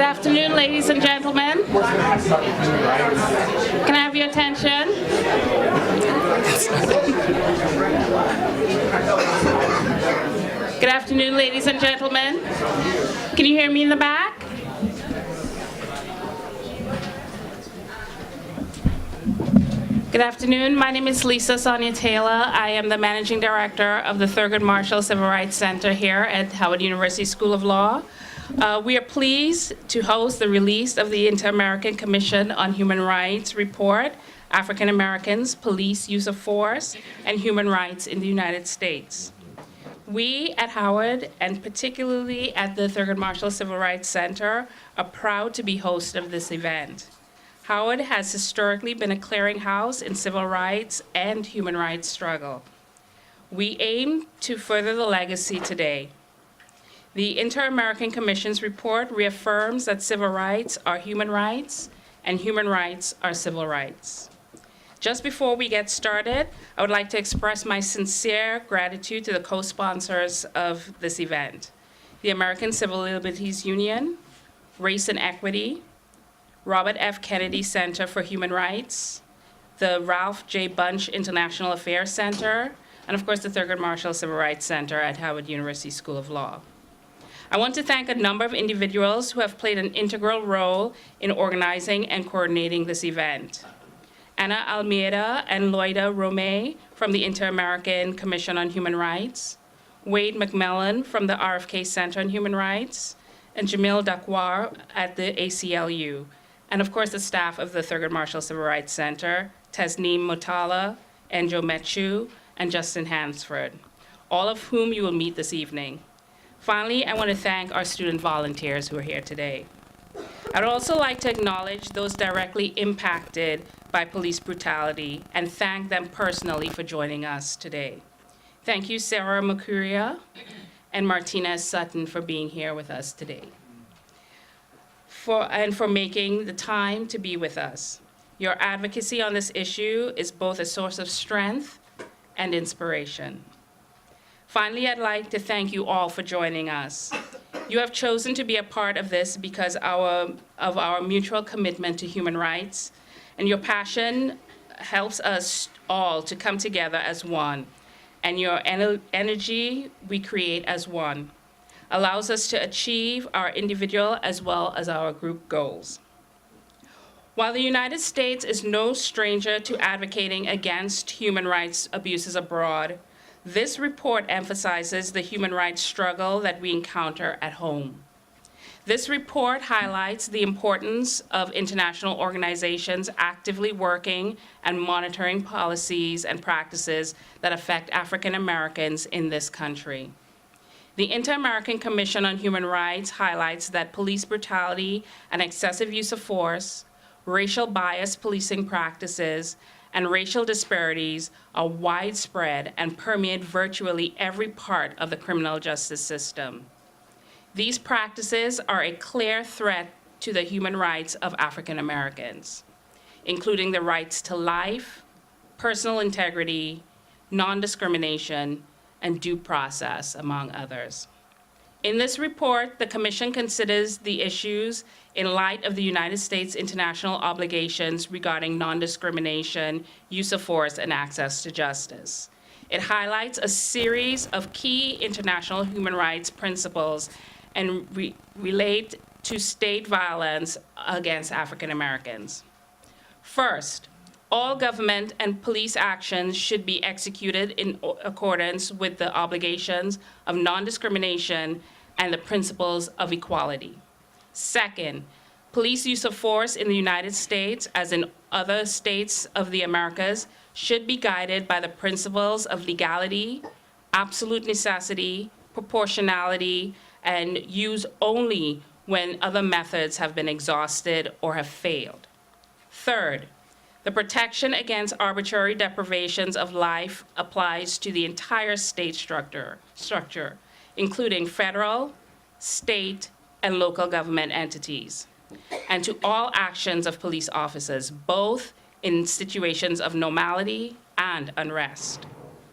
Good afternoon, ladies and gentlemen. Can I have your attention? Good afternoon, ladies and gentlemen. Can you hear me in the back? Good afternoon. My name is Lisa Sonia Taylor. I am the Managing Director of the Thurgood Marshall Civil Rights Center here at Howard University School of Law. We are pleased to host the release of the Inter-American Commission on Human Rights report, African Americans, Police Use of Force, and Human Rights in the United States. We at Howard, and particularly at the Thurgood Marshall Civil Rights Center, are proud to be host of this event. Howard has historically been a clearinghouse in civil rights and human rights struggle. We aim to further the legacy today. The Inter-American Commission's report reaffirms that civil rights are human rights and human rights are civil rights. Just before we get started, I would like to express my sincere gratitude to the co-sponsors of this event: the American Civil Liberties Union, Race and Equity, Robert F. Kennedy Center for Human Rights, the Ralph J. Bunche International Affairs Center, and of course the Thurgood Marshall Civil Rights Center at Howard University School of Law. I want to thank a number of individuals who have played an integral role in organizing and coordinating this event. Anna Almeida and Loida Romay from the Inter-American Commission on Human Rights, Wade McMillan from the RFK Center on Human Rights, and Jamil Dakwar at the ACLU, and of course the staff of the Thurgood Marshall Civil Rights Center, Tasneem Motala, Enjo Mechu, and Justin Hansford, all of whom you will meet this evening. Finally, I want to thank our student volunteers who are here today. I would also like to acknowledge those directly impacted by police brutality and thank them personally for joining us today. Thank you, Sarah Macuria and Martinez Sutton, for being here with us today, and for making the time to be with us. Your advocacy on this issue is both a source of strength and inspiration. Finally, I'd like to thank you all for joining us. You have chosen to be a part of this because of our mutual commitment to human rights, and your passion helps us all to come together as one, and your energy we create as one allows us to achieve our individual as well as our group goals. While the United States is no stranger to advocating against human rights abuses abroad, this report emphasizes the human rights struggle that we encounter at home. This report highlights the importance of international organizations actively working and monitoring policies and practices that affect African Americans in this country. The Inter-American Commission on Human Rights highlights that police brutality and excessive use of force, racial bias policing practices, and racial disparities are widespread and permeate virtually every part of the criminal justice system. These practices are a clear threat to the human rights of African Americans, including the rights to life, personal integrity, non-discrimination, and due process, among others. In this report, the Commission considers the issues in light of the United States international obligations regarding non-discrimination, use of force, and access to justice. It highlights a series of key international human rights principles and relate to state violence against African Americans. First, all government and police actions should be executed in accordance with the obligations of non-discrimination and the principles of equality. Second, police use of force in the United States, as in other states of the Americas, should be guided by the principles of legality, absolute necessity, proportionality, and use only when other methods have been exhausted or have failed. Third, the protection against arbitrary deprivations of life applies to the entire state structure, including federal, state, and local government entities, and to all actions of police officers, both in situations of normality and unrest.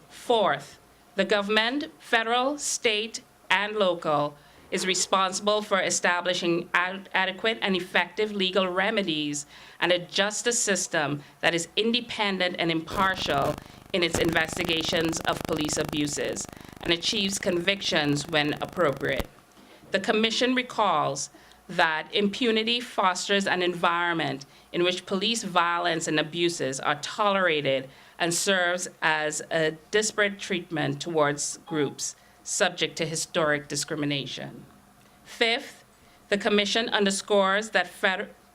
Fourth, the government, federal, state, and local, is responsible for establishing adequate and effective legal remedies and a justice system that is independent and impartial in its investigations of police abuses and achieves convictions when appropriate. The Commission recalls that impunity fosters an environment in which police violence and abuses are tolerated and serves as a disparate treatment towards groups subject to historic discrimination. Fifth, the Commission underscores that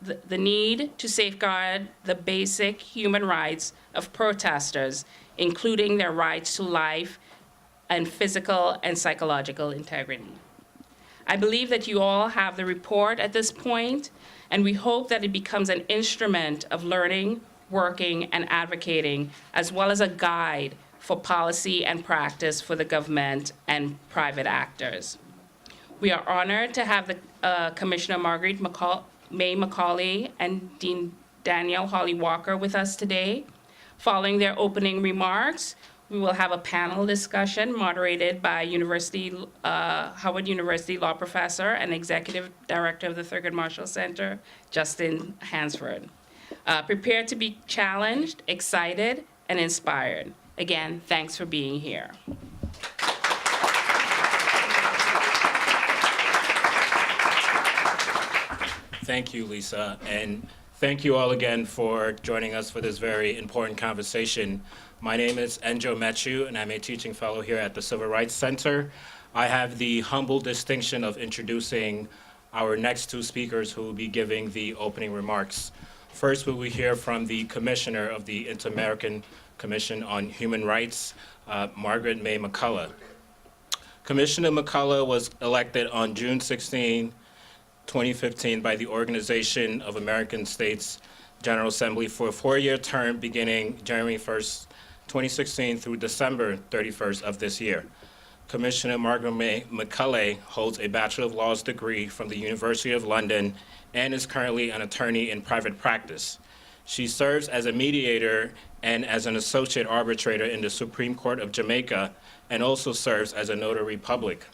the need to safeguard the basic human rights of protesters, including their rights to life and physical and psychological integrity. I believe that you all have the report at this point, and we hope that it becomes an instrument of learning, working, and advocating, as well as a guide for policy and practice for the government and private actors. We are honored to have the Commissioner Margarette May Macaulay and Dean Daniel Holly Walker with us today. Following their opening remarks, we will have a panel discussion moderated by Howard University law professor and executive director of the Thurgood Marshall Center, Justin Hansford. Prepare to be challenged, excited, and inspired. Again, thanks for being here. Thank you, Lisa, and thank you all again for joining us for this very important conversation. My name is Enjo Mechu, and I'm a teaching fellow here at the Civil Rights Center. I have the humble distinction of introducing our next two speakers who will be giving the opening remarks. First, we will hear from the Commissioner of the Inter-American Commission on Human Rights, Margarette May Macaulay. Commissioner Macaulay was elected on June 16, 2015 by the Organization of American States General Assembly for a 4-year term beginning January 1st, 2016 through December 31st of this year. Commissioner Margarette May Macaulay holds a Bachelor of Laws degree from the University of London and is currently an attorney in private practice. She serves as a mediator and as an associate arbitrator in the Supreme Court of Jamaica and also serves as a notary public.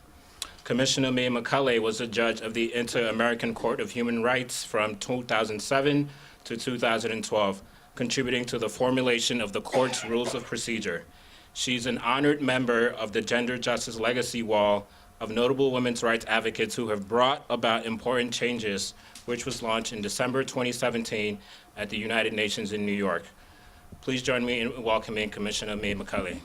Commissioner May Macaulay was a judge of the Inter-American Court of Human Rights from 2007 to 2012, contributing to the formulation of the court's rules of procedure. She's an honored member of the Gender Justice Legacy Wall of notable women's rights advocates who have brought about important changes, which was launched in December 2017 at the United Nations in New York. Please join me in welcoming Commissioner May Macaulay.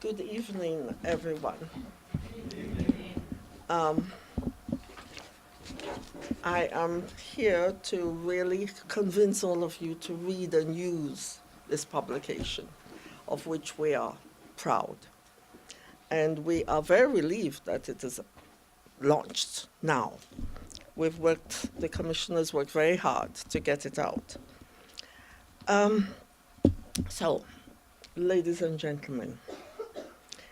Good evening, everyone. I am here to really convince all of you to read and use this publication, of which we are proud. And we are very relieved that it is launched now. The commissioners worked very hard to get it out. So, ladies and gentlemen,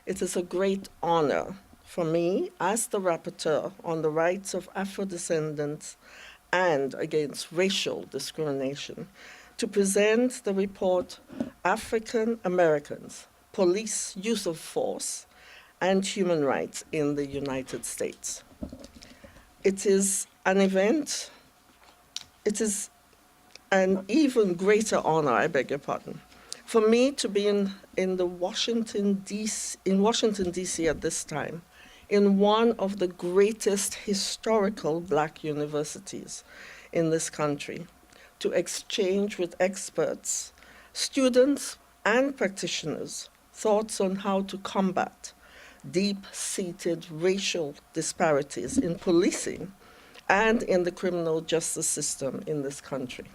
it is a great honor for me, as the rapporteur on the rights of Afro-descendants and against racial discrimination, to present the report African Americans, Police Use of Force and Human Rights in the United States. It is an event, it is an even greater honor, I beg your pardon, for me to be in Washington, D.C. at this time, in one of the greatest historical Black universities in this country, to exchange with experts, students, and practitioners thoughts on how to combat deep-seated racial disparities in policing and in the criminal justice system in this country.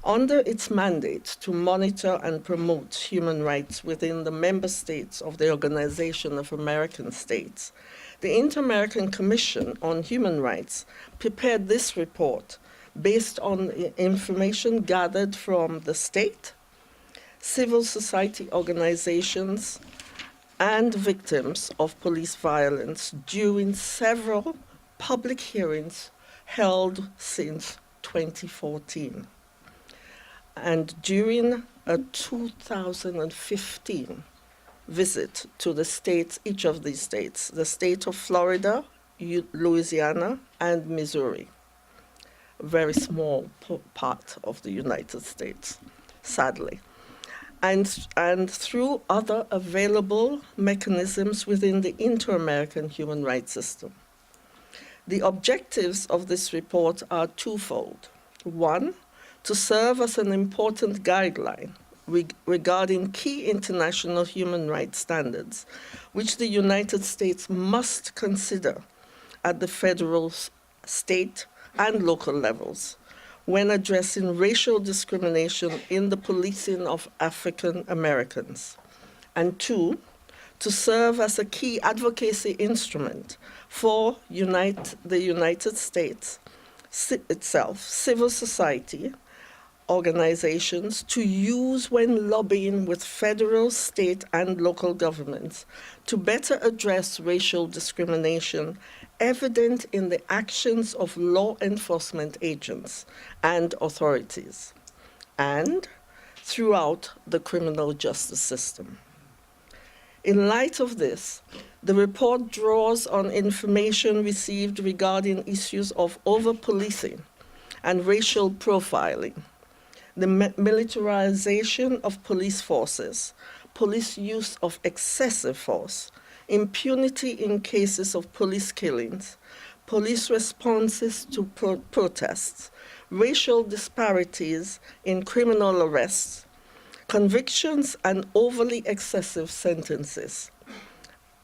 Under its mandate to monitor and promote human rights within the member states of the Organization of American States, the Inter-American Commission on Human Rights prepared this report based on information gathered from the state, civil society organizations, and victims of police violence during several public hearings held since 2014. And during a 2015 visit to the states, each of these states, the state of Florida, Louisiana, and Missouri, a very small part of the United States, sadly, and through other available mechanisms within the inter-American human rights system. The objectives of this report are twofold. One, to serve as an important guideline regarding key international human rights standards, which the United States must consider at the federal, state, and local levels when addressing racial discrimination in the policing of African Americans. And two, to serve as a key advocacy instrument for the United States itself, civil society, organizations to use when lobbying with federal, state, and local governments to better address racial discrimination evident in the actions of law enforcement agents and authorities, and throughout the criminal justice system. In light of this, the report draws on information received regarding issues of over-policing and racial profiling, the militarization of police forces, police use of excessive force, impunity in cases of police killings, police responses to protests, racial disparities in criminal arrests, convictions and overly excessive sentences,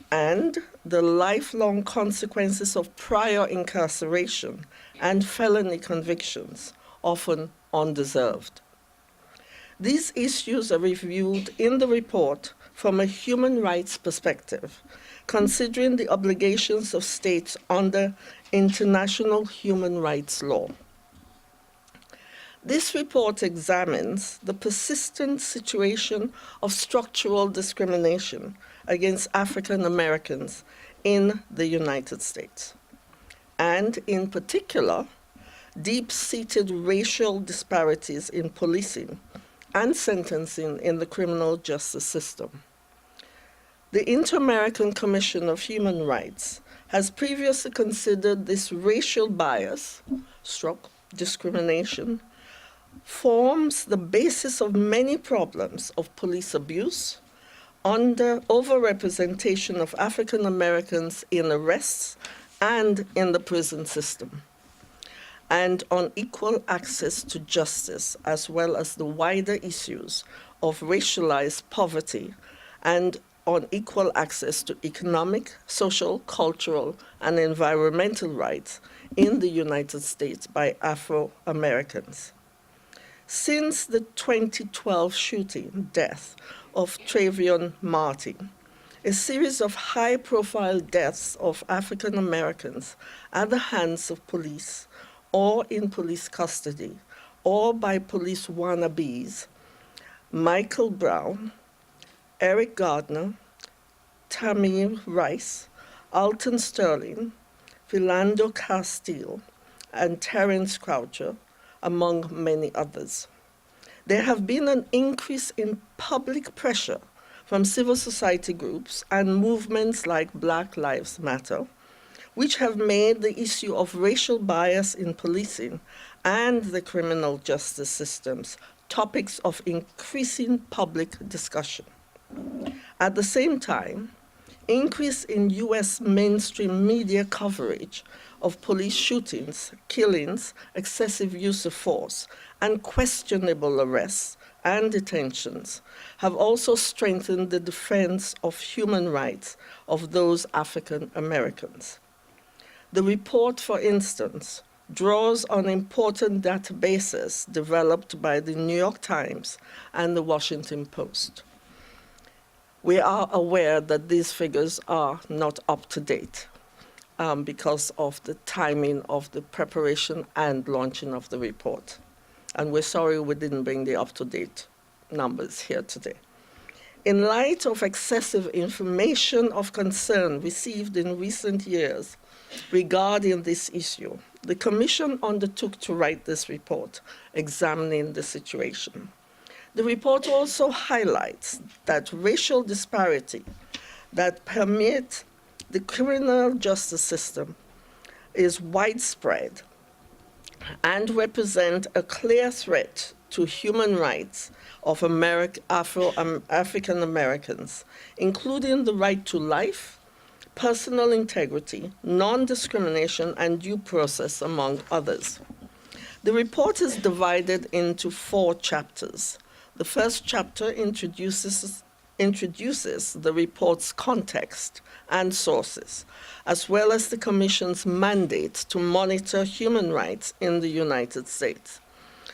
and the lifelong consequences of prior incarceration and felony convictions, often undeserved. These issues are reviewed in the report from a human rights perspective, considering the obligations of states under international human rights law. This report examines the persistent situation of structural discrimination against African Americans in the United States, and in particular, deep-seated racial disparities in policing and sentencing in the criminal justice system. The Inter-American Commission of Human Rights has previously considered this racial bias, discrimination, forms the basis of many problems of police abuse, overrepresentation of African Americans in arrests and in the prison system, and unequal access to justice, as well as the wider issues of racialized poverty and unequal access to economic, social, cultural, and environmental rights in the United States by Afro-Americans. Since the 2012 death of Trayvon Martin, a series of high-profile deaths of African Americans at the hands of police or in police custody or by police wannabes, Michael Brown, Eric Gardner, Tamir Rice, Alton Sterling, Philando Castile, and Terence Croucher, among many others. There have been an increase in public pressure from civil society groups and movements like Black Lives Matter, which have made the issue of racial bias in policing and the criminal justice systems topics of increasing public discussion. At the same time, increase in US mainstream media coverage of police shootings, killings, excessive use of force, and questionable arrests and detentions have also strengthened the defense of human rights of those African Americans. The report, for instance, draws on important databases developed by the New York Times and the Washington Post. We are aware that these figures are not up to date because of the timing of the preparation and launching of the report. And we're sorry we didn't bring the up-to-date numbers here today. In light of excessive information of concern received in recent years regarding this issue, the Commission undertook to write this report examining the situation. The report also highlights that racial disparity that permeates the criminal justice system is widespread and represent a clear threat to human rights of African Americans, including the right to life, personal integrity, non-discrimination, and due process, among others. The report is divided into 4 chapters. The first chapter introduces the report's context and sources, as well as the Commission's mandate to monitor human rights in the United States.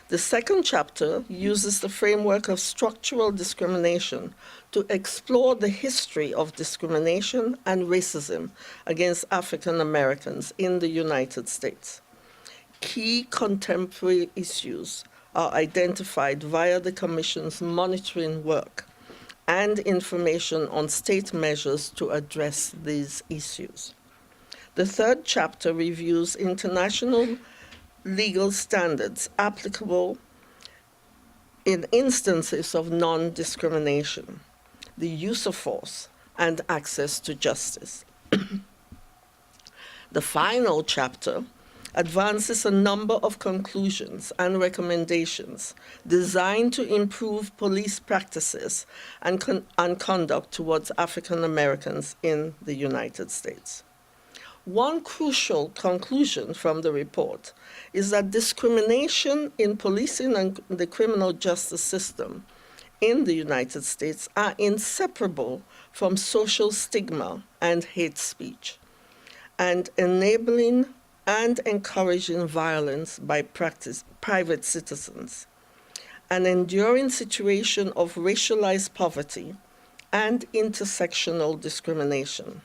The second chapter uses the framework of structural discrimination to explore the history of discrimination and racism against African Americans in the United States. Key contemporary issues are identified via the Commission's monitoring work and information on state measures to address these issues. The third chapter reviews international legal standards applicable in instances of non-discrimination, the use of force, and access to justice. The final chapter advances a number of conclusions and recommendations designed to improve police practices and conduct towards African Americans in the United States. One crucial conclusion from the report is that discrimination in policing and the criminal justice system in the United States are inseparable from social stigma and hate speech, and enabling and encouraging violence by private citizens, an enduring situation of racialized poverty and intersectional discrimination,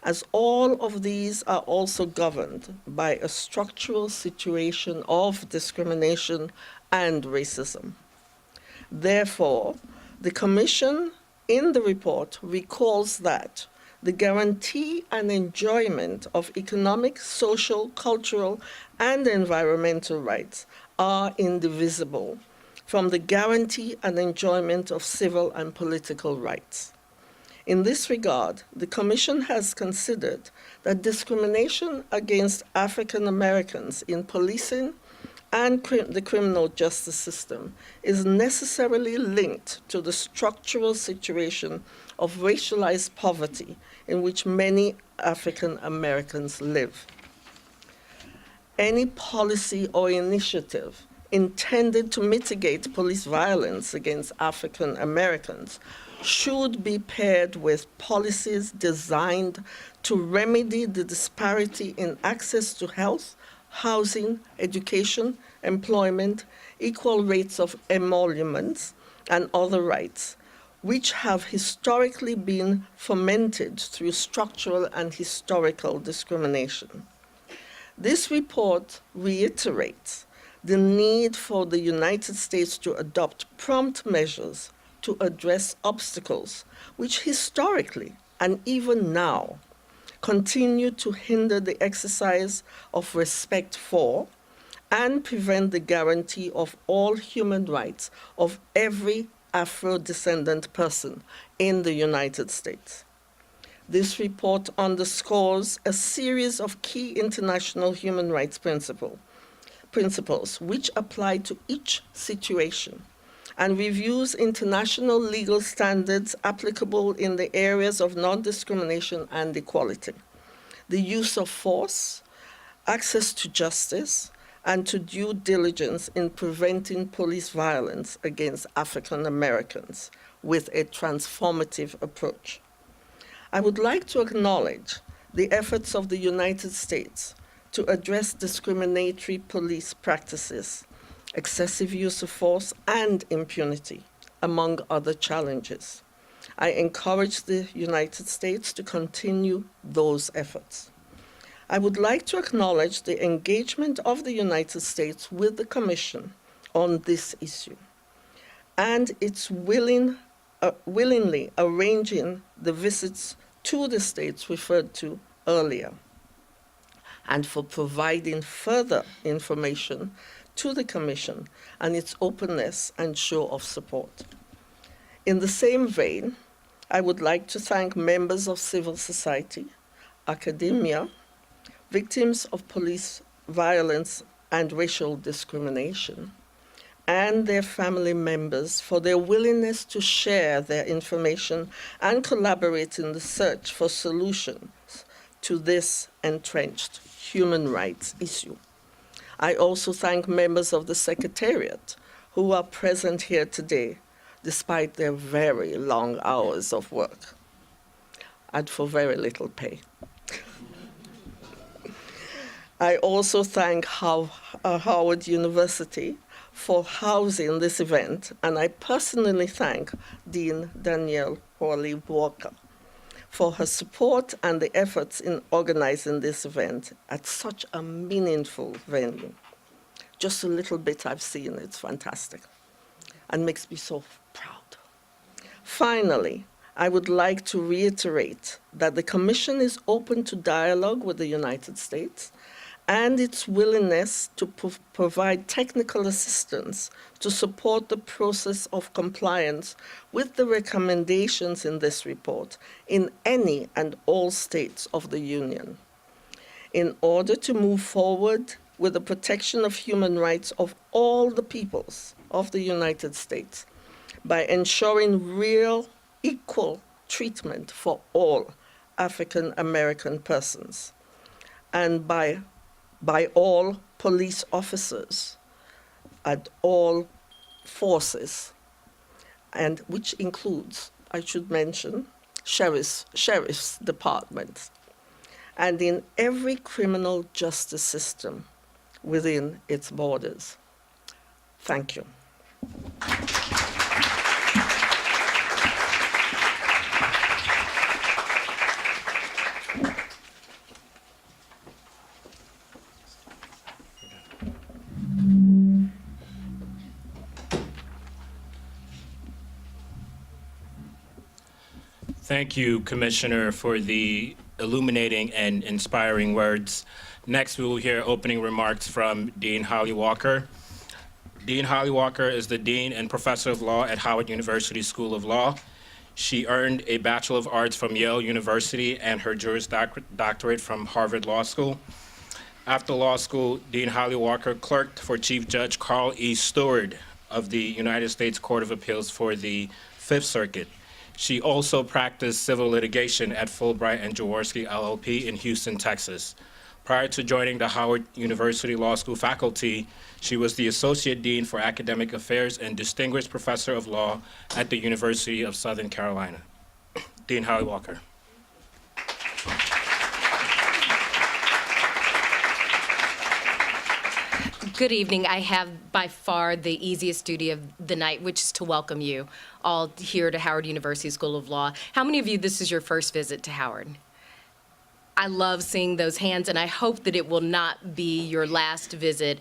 as all of these are also governed by a structural situation of discrimination and racism. Therefore, the Commission in the report recalls that the guarantee and enjoyment of economic, social, cultural, and environmental rights are indivisible from the guarantee and enjoyment of civil and political rights. In this regard, the Commission has considered that discrimination against African Americans in policing and the criminal justice system is necessarily linked to the structural situation of racialized poverty in which many African Americans live. Any policy or initiative intended to mitigate police violence against African Americans should be paired with policies designed to remedy the disparity in access to health, housing, education, employment, equal rates of emoluments, and other rights, which have historically been fomented through structural and historical discrimination. This report reiterates the need for the United States to adopt prompt measures to address obstacles which historically and even now continue to hinder the exercise of respect for and prevent the guarantee of all human rights of every Afro-descendant person in the United States. This report underscores a series of key international human rights principles which apply to each situation, and reviews international legal standards applicable in the areas of non-discrimination and equality, the use of force, access to justice, and to due diligence in preventing police violence against African Americans with a transformative approach. I would like to acknowledge the efforts of the United States to address discriminatory police practices, excessive use of force, and impunity, among other challenges. I encourage the United States to continue those efforts. I would like to acknowledge the engagement of the United States with the Commission on this issue and its willingly arranging the visits to the states referred to earlier. and for providing further information to the Commission and its openness and show of support. In the same vein, I would like to thank members of civil society, academia, victims of police violence and racial discrimination, and their family members for their willingness to share their information and collaborate in the search for solutions to this entrenched human rights issue. I also thank members of the Secretariat who are present here today despite their very long hours of work and for very little pay. I also thank Howard University for housing this event, and I personally thank Dean Danielle Hawley-Walker for her support and the efforts in organizing this event at such a meaningful venue. Just a little bit I've seen, it's fantastic and makes me so proud. Finally, I would like to reiterate that the Commission is open to dialogue with the United States and its willingness to provide technical assistance to support the process of compliance with the recommendations in this report in any and all states of the Union, in order to move forward with the protection of human rights of all the peoples of the United States by ensuring real, equal treatment for all African American persons, and by all police officers at all forces, and which includes, I should mention, sheriff's departments, and in every criminal justice system within its borders. Thank you. Thank you, Commissioner, for the illuminating and inspiring words. Next, we will hear opening remarks from Dean Hawley-Walker. Dean Hawley-Walker is the Dean and Professor of Law at Howard University School of Law. She earned a Bachelor of Arts from Yale University and her Juris Doctorate from Harvard Law School. After law school, Dean Hawley-Walker clerked for Chief Judge Carl E. Stewart of the United States Court of Appeals for the Fifth Circuit. She also practiced civil litigation at Fulbright and Jaworski LLP in Houston, Texas. Prior to joining the Howard University Law School faculty, she was the Associate Dean for Academic Affairs and Distinguished Professor of Law at the University of Southern Carolina. Dean Hawley-Walker. Good evening. I have by far the easiest duty of the night, which is to welcome you all here to Howard University School of Law. How many of you, this is your first visit to Howard? I love seeing those hands, and I hope that it will not be your last visit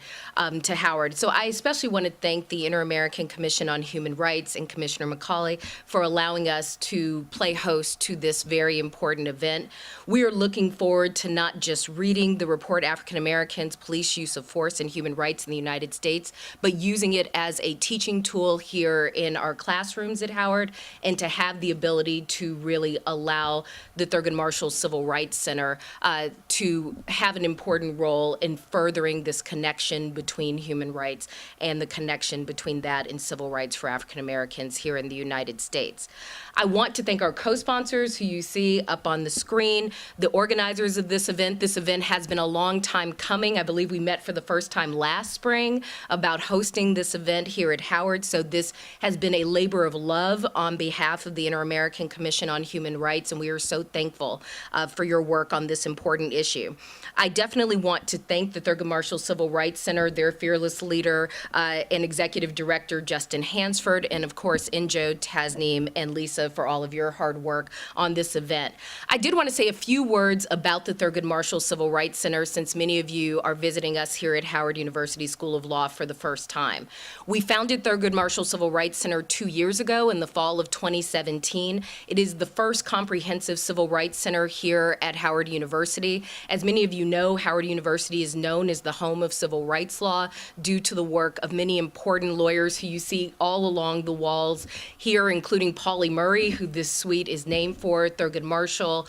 to Howard. So I especially want to thank the Inter-American Commission on Human Rights and Commissioner Macaulay for allowing us to play host to this very important event. We are looking forward to not just reading the report, African Americans, Police Use of Force and Human Rights in the United States, but using it as a teaching tool here in our classrooms at Howard, and to have the ability to really allow the Thurgood Marshall Civil Rights Center to have an important role in furthering this connection between human rights and the connection between that and civil rights for African Americans here in the United States. I want to thank our co-sponsors who you see up on the screen, the organizers of this event. This event has been a long time coming. I believe we met for the first time last spring about hosting this event here at Howard. So this has been a labor of love on behalf of the Inter-American Commission on Human Rights, and we are so thankful for your work on this important issue. I definitely want to thank the Thurgood Marshall Civil Rights Center, their fearless leader and executive director, Justin Hansford, and of course, Injo, Tasneem, and Lisa for all of your hard work on this event. I did want to say a few words about the Thurgood Marshall Civil Rights Center, since many of you are visiting us here at Howard University School of Law for the first time. We founded Thurgood Marshall Civil Rights Center 2 years ago in the fall of 2017. It is the first comprehensive civil rights center here at Howard Howard University. As many of you know, Howard University is known as the home of civil rights law due to the work of many important lawyers who you see all along the walls here, including Pauli Murray, who this suite is named for, Thurgood Marshall,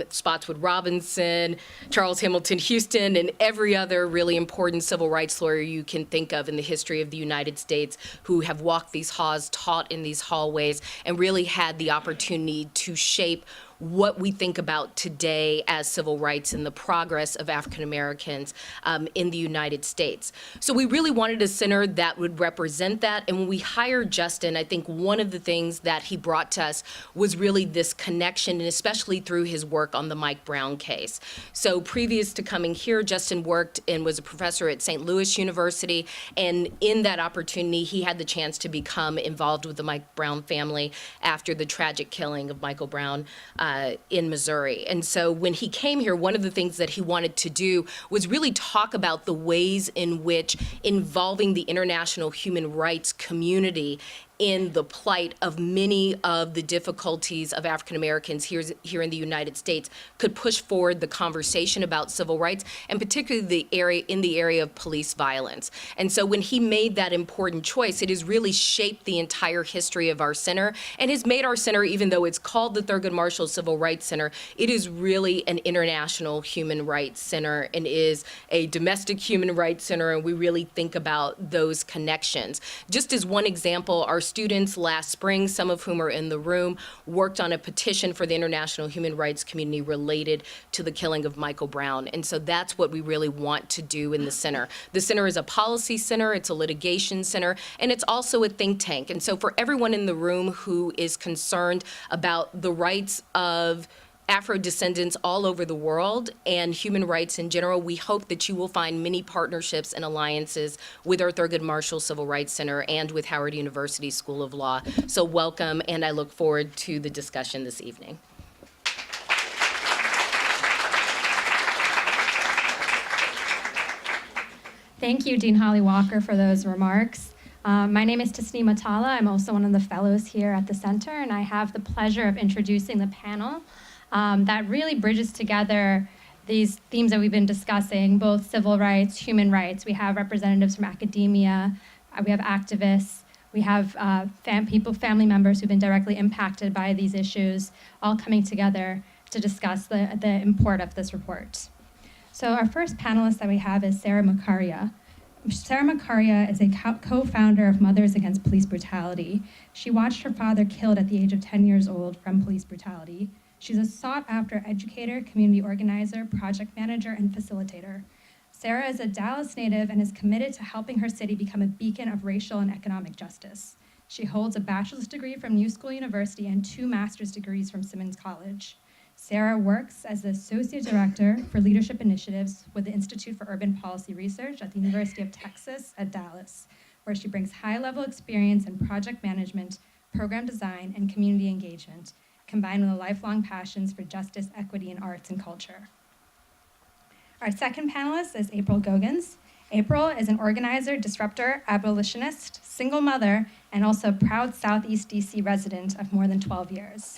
Spotswood Robinson, Charles Hamilton Houston, and every other really important civil rights lawyer you can think of in the history of the United States who have walked these halls, taught in these hallways, and really had the opportunity to shape what we think about today as civil rights and the progress of African Americans in the United States. So we really wanted a center that would represent that. And when we hired Justin, I think one of the things that he brought to us was really this connection, and especially through his work on the Mike Brown case. So previous to coming here, Justin worked and was a professor at St. Louis University. And in that opportunity, he had the chance to become involved with the Mike Brown family after the tragic killing of Michael Brown in Missouri. And so when he came here, one of the things that he wanted to do was really talk about the ways in which involving the international human rights community in the plight of many of the difficulties of African Americans here in the United States could push forward the conversation about civil rights, and particularly in the area of police violence. And so when he made that important choice, it has really shaped the entire history of our center and has made our center, even though it's called the Thurgood Marshall Civil Rights Center, it is really an international human rights center and is a domestic human rights center, and we really think about those connections. Just as one example, our students last spring, some of whom are in the room, worked on a petition for the international human rights community related to the killing of Michael Brown. And so that's what we really want to do in the center. The center is a policy center, it's a litigation center, and it's also a think tank. And so for everyone in the room who is concerned about the rights of Afro-descendants all over the world and human rights in general, we hope that you will find many partnerships and alliances with our Thurgood Marshall Civil Rights Center and with Howard University School of Law. So welcome, and I look forward to the discussion this evening. Thank you, Dean Holly Walker, for those remarks. My name is Tasneem Atala. I'm also one of the fellows here at the center, and I have the pleasure of introducing the panel that really bridges together these themes that we've been discussing, both civil rights, human rights. We have representatives from academia, we have activists, we have family members who've been directly impacted by these issues, all coming together to discuss the import of this report. So our first panelist that we have is Sarah Macaulay. Sarah Macaulay is a co-founder of Mothers Against Police Brutality. She watched her father killed at the age of 10 years old from police brutality. She's a sought-after educator, community organizer, project manager, and facilitator. Sarah is a Dallas native and is committed to helping her city become a beacon of racial and economic justice. She holds a bachelor's degree from New School University and 2 master's degrees from Simmons College. Sarah works as the Associate Director for Leadership Initiatives with the Institute for Urban Policy Research at the University of Texas at Dallas, where she brings high-level experience in project management, program design, and community engagement, combined with a lifelong passions for justice, equity, and arts and culture. Our second panelist is April Gogans. April is an organizer, disruptor, abolitionist, single mother, and also a proud Southeast DC resident of more than 12 years.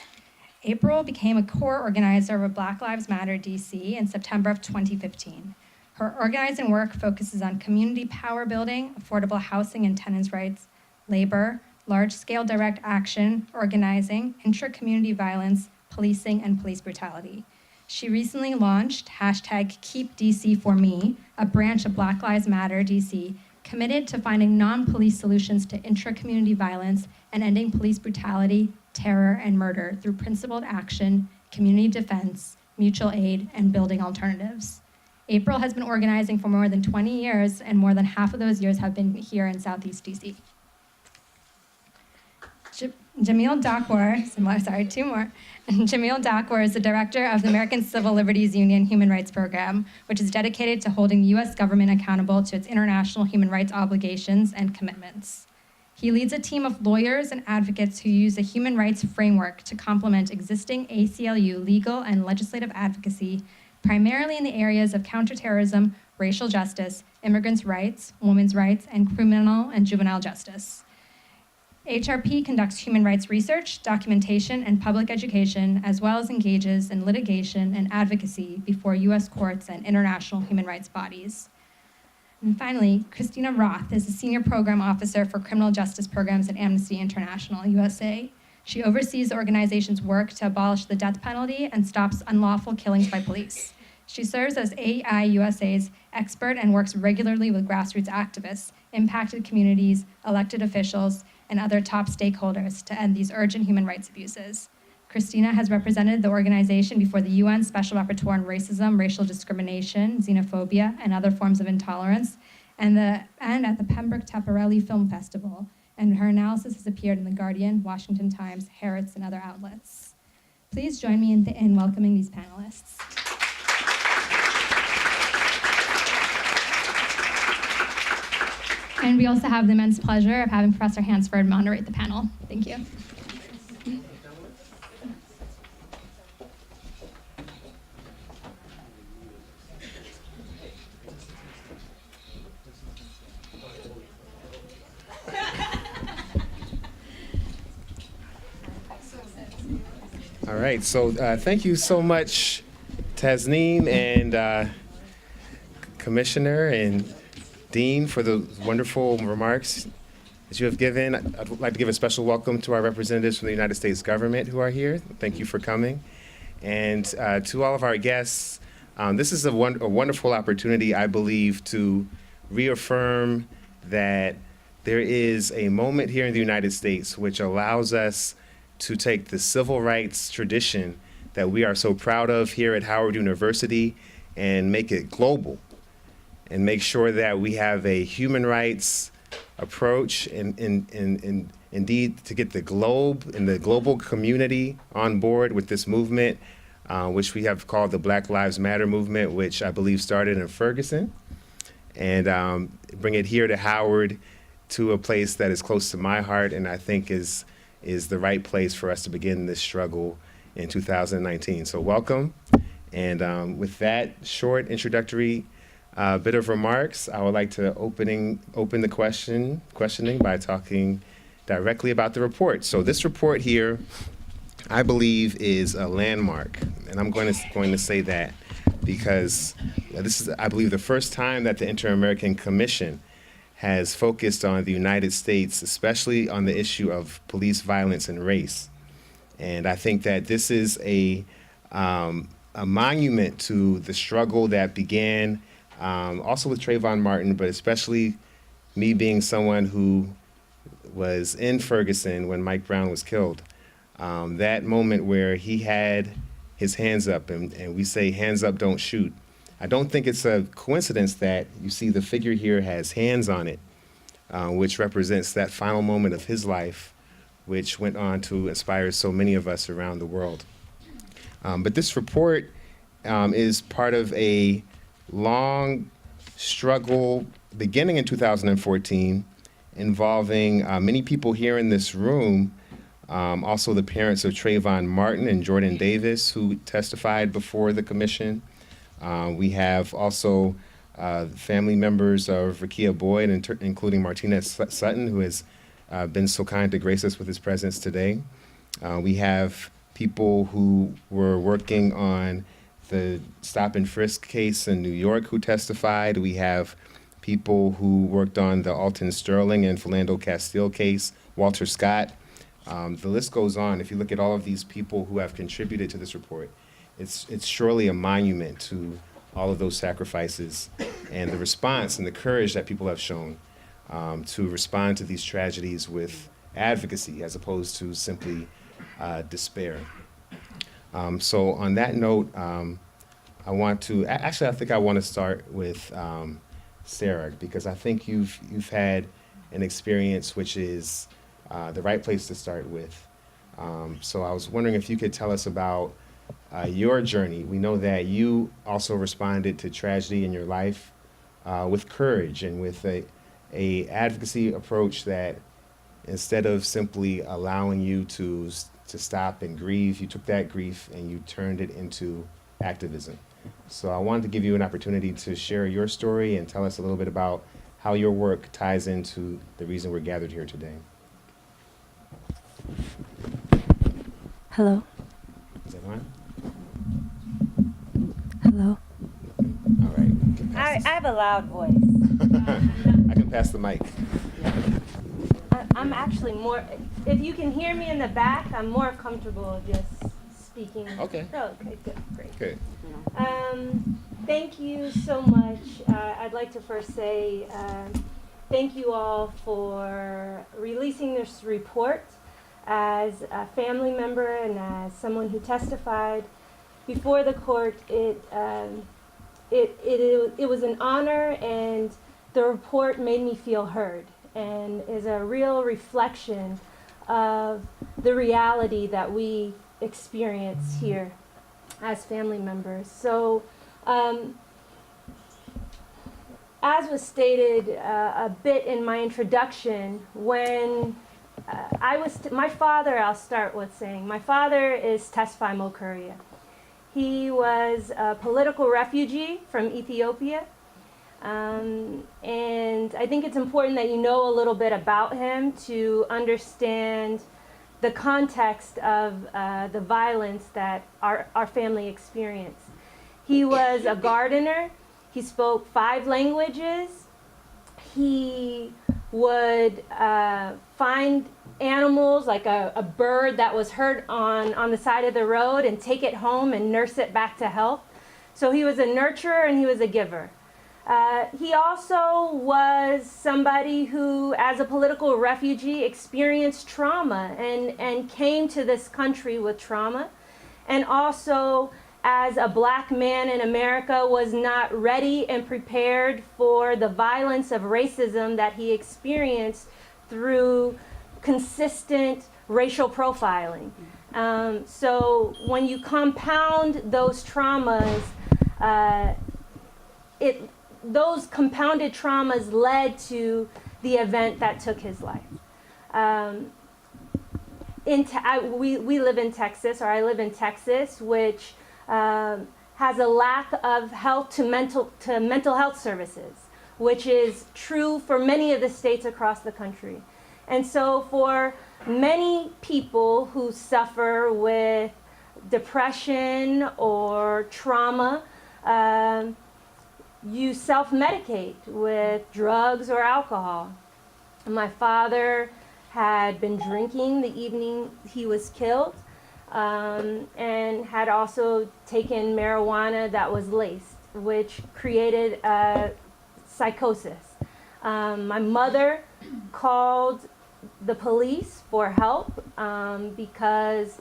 April became a core organizer of Black Lives Matter DC in September of 2015. Her organizing work focuses on community power building, affordable housing and tenants' rights, labor, large-scale direct action, organizing, intra-community violence, policing, and police brutality. She recently launched #KeepDC4Me, a branch of Black Lives Matter DC, committed to finding non-police solutions to intra-community violence and ending police brutality, terror, and murder through principled action, community defense, mutual aid, and building alternatives. April has been organizing for more than 20 years, and more than half of those years have been here in Southeast DC. Jamil Dakwar, two more. Jamil Dakwar is the director of the American Civil Liberties Union Human Rights Program, which is dedicated to holding the U.S. government accountable to its international human rights obligations and commitments. He leads a team of lawyers and advocates who use a human rights framework to complement existing ACLU legal and legislative advocacy, primarily in the areas of counterterrorism, racial justice, immigrants' rights, women's rights, and criminal and juvenile justice. HRP conducts human rights research, documentation, and public education, as well as engages in litigation and advocacy before U.S. courts and international human rights bodies. And finally, Christina Roth is a Senior Program Officer for Criminal Justice Programs at Amnesty International, USA. She oversees the organization's work to abolish the death penalty and stops unlawful killings by police. She serves as AIUSA's expert and works regularly with grassroots activists, impacted communities, elected officials, and other top stakeholders to end these urgent human rights abuses. Christina has represented the organization before the UN Special Rapporteur on Racism, Racial Discrimination, Xenophobia, and other forms of intolerance, and at the Pembroke Taparelli Film Festival. And her analysis has appeared in The Guardian, Washington Times, Harrods, and other outlets. Please join me in welcoming these panelists. And we also have the immense pleasure of having Professor Hansford moderate the panel. Thank you. All right, so thank you so much, Tasneem and Commissioner and Dean, for the wonderful remarks that you have given. I'd like to give a special welcome to our representatives from the United States government who are here. Thank you for coming. And to all of our guests, this is a wonderful opportunity, I believe, to reaffirm that there is a moment here in the United States which allows us to take the civil rights tradition that we are so proud of here at Howard University and make it global, and make sure that we have a human rights approach and indeed to get the globe and the global community on board with this movement, which we have called the Black Lives Matter movement, which I believe started in Ferguson, and bring it here to Howard, to a place that is close to my heart and I think is the right place for us to begin this struggle in 2019. So welcome. And with that short introductory bit of remarks, I would like to open the questioning by talking directly about the report. So this report here, I believe, is a landmark, and I'm going to say that because this is, I believe, the first time that the Inter-American Commission has focused on the United States, especially on the issue of police violence and race. And I think that this is a monument to the struggle that began also with Trayvon Martin, but especially me being someone who was in Ferguson when Mike Brown was killed. That moment where he had his hands up, and we say, hands up, don't shoot. I don't think it's a coincidence that you see the figure here has hands on it, which represents that final moment of his life, which went on to inspire so many of us around the world. But this report is part of a long struggle beginning in 2014 involving many people here in this room, also the parents of Trayvon Martin and Jordan Davis, who testified before the commission. We have also family members of Rekia Boyd, including Martina Sutton, who has been so kind to grace us with his presence today. We have people who were working on the stop and frisk case in New York who testified. We have people who worked on the Alton Sterling and Philando Castile case, Walter Scott. The list goes on. If you look at all of these people who have contributed to this report, it's surely a monument to all of those sacrifices and the response and the courage that people have shown to respond to these tragedies with advocacy as opposed to simply despair. So on that note, I want to, actually I think I want to start with Sarah, because I think you've had an experience which is the right place to start with. So I was wondering if you could tell us about your journey. We know that you also responded to tragedy in your life with courage and with a advocacy approach that instead of simply allowing you to stop and grieve, you took that grief and you turned it into activism. So I wanted to give you an opportunity to share your story and tell us a little bit about how your work ties into the reason we're gathered here today. Hello. Is that on? Hello. All right. You can pass I have a loud voice. I can pass the mic. I'm actually more, if you can hear me in the back, I'm more comfortable just speaking. Okay. Oh, okay, good, great. Good. Thank you so much. I'd like to first say thank you all for releasing this report. As a family member and as someone who testified before the court, it was an honor, and the report made me feel heard and is a real reflection of the reality that we experience here as family members. So, as was stated a bit in my introduction, when my father, I'll start with saying, my father is Tesfaye Mokuria. He was a political refugee from Ethiopia. And I think it's important that you know a little bit about him to understand the context of the violence that our family experienced. He was a gardener. He spoke 5 languages. He would find animals like a bird that was hurt on the side of the road and take it home and nurse it back to health. So he was a nurturer and he was a giver. He also was somebody who, as a political refugee, experienced trauma and came to this country with trauma. And also, as a black man in America, was not ready and prepared for the violence of racism that he experienced through consistent racial profiling. So when you compound those traumas, those compounded traumas led to the event that took his life. We live in Texas, or I live in Texas, which has a lack of health to mental health services, which is true for many of the states across the country. And so for many people who suffer with depression or trauma, you self-medicate with drugs or alcohol. My father had been drinking the evening he was killed, and had also taken marijuana that was laced, which created a psychosis. My mother called the police for help because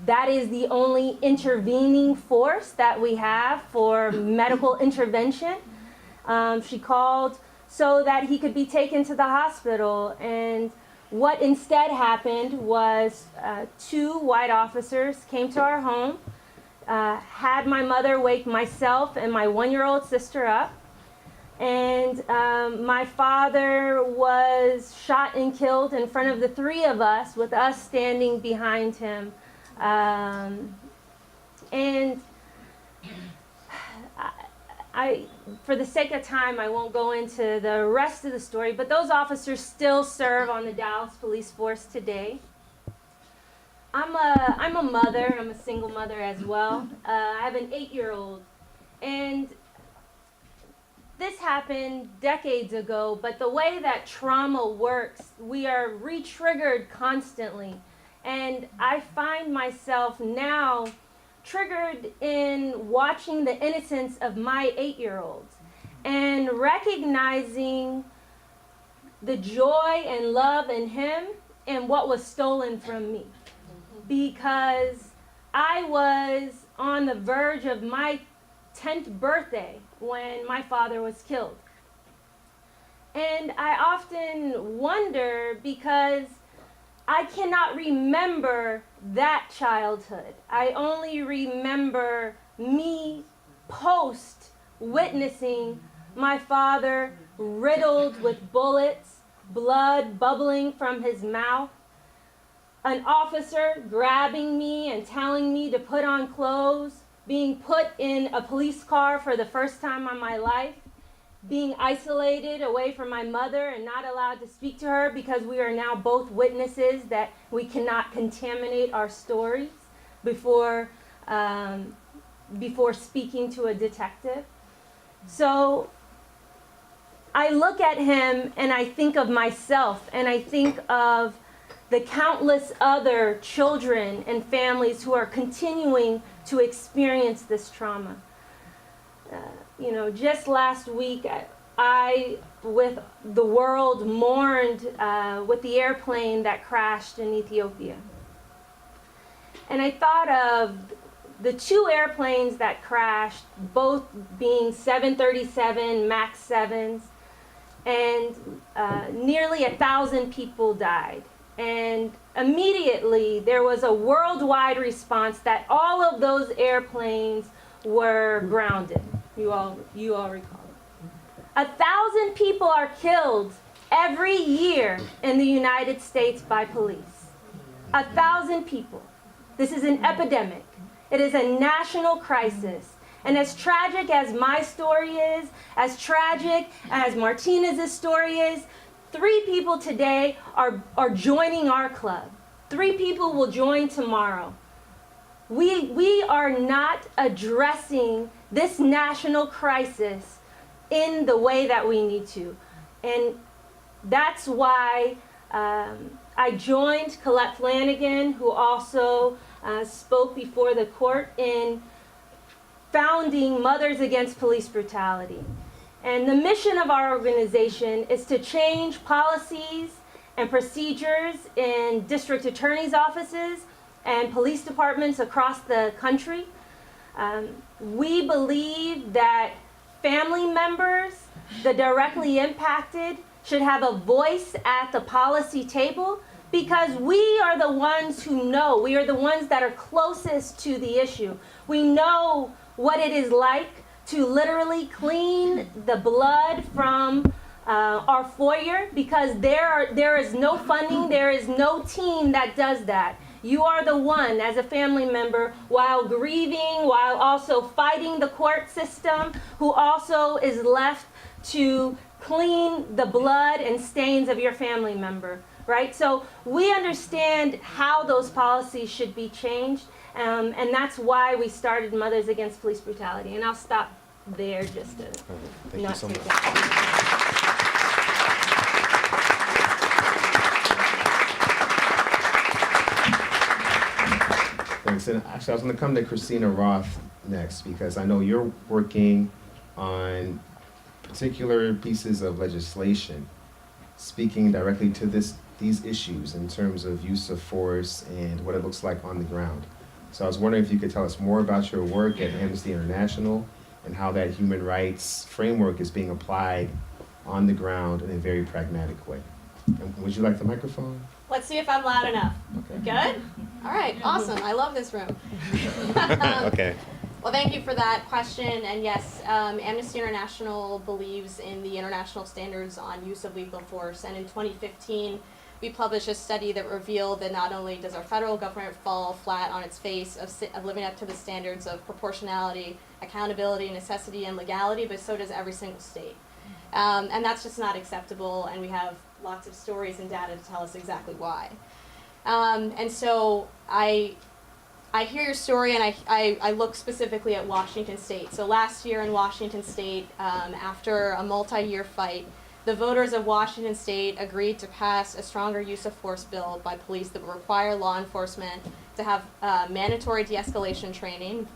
that is the only intervening force that we have for medical intervention. She called so that he could be taken to the hospital, and what instead happened was 2 white officers came to our home, had my mother wake myself and my 1-year-old sister up, and my father was shot and killed in front of the 3 of us, with us standing behind him. And I, for the sake of time, I won't go into the rest of the story, but those officers still serve on the Dallas Police Force today. I'm a mother, I'm a single mother as well. I have an 8-year-old, and this happened decades ago, but the way that trauma works, we are re-triggered constantly. And I find myself now triggered in watching the innocence of my 8-year-old and recognizing the joy and love in him and what was stolen from me. Because I was on the verge of my 10th birthday when my father was killed. And I often wonder, because I cannot remember that childhood. I only remember me post-witnessing my father riddled with bullets, blood bubbling from his mouth, an officer grabbing me and telling me to put on clothes, being put in a police car for the first time in my life, being isolated away from my mother and not allowed to speak to her because we are now both witnesses that we cannot contaminate our stories before speaking to a detective. So I look at him and I think of myself, and I think of the countless other children and families who are continuing to experience this trauma. Just last week, I, with the world, mourned with the airplane that crashed in Ethiopia. And I thought of the two airplanes that crashed, both being 737 MAX 7s, and nearly 1,000 people died. And immediately there was a worldwide response that all of those airplanes were grounded. You all recall. 1,000 people are killed every year in the United States by police. 1,000 people. This is an epidemic. It is a national crisis. And as tragic as my story is, as tragic as Martinez's story is, 3 people today are joining our club. 3 people will join tomorrow. We are not addressing this national crisis in the way that we need to. And that's why I joined Colette Flanagan, who also spoke before the court, in founding Mothers Against Police Brutality. And the mission of our organization is to change policies and procedures in district attorneys' offices and police departments across the country. We believe that family members, the directly impacted, should have a voice at the policy table, because we are the ones who know. We are the ones that are closest to the issue. We know what it is like to literally clean the blood from our foyer, because there is no funding, there is no team that does that. You are the one, as a family member, while grieving, while also fighting the court system, who also is left to clean the blood and stains of your family member, right? So we understand how those policies should be changed, and that's why we started Mothers Against Police Brutality. And I'll stop there just to Thank you so much. Thanks. And actually, I was going to come to Christina Roth next, because I know you're working on particular pieces of legislation speaking directly to these issues in terms of use of force and what it looks like on the ground. So I was wondering if you could tell us more about your work at Amnesty International and how that human rights framework is being applied on the ground in a very pragmatic way. And would you like the microphone? Let's see if I'm loud enough. Okay. Good? All right, awesome. I love this room. Okay. Well, thank you for that question. And yes, Amnesty International believes in the international standards on use of lethal force. And in 2015, we published a study that revealed that not only does our federal government fall flat on its face of living up to the standards of proportionality, accountability, necessity, and legality, but so does every single state. And that's just not acceptable, and we have lots of stories and data to tell us exactly why. And so I hear your story, and I look specifically at Washington State. So last year in Washington State, after a multi-year fight, the voters of Washington State agreed to pass a stronger use of force bill by police that would require law enforcement to have mandatory de-escalation training,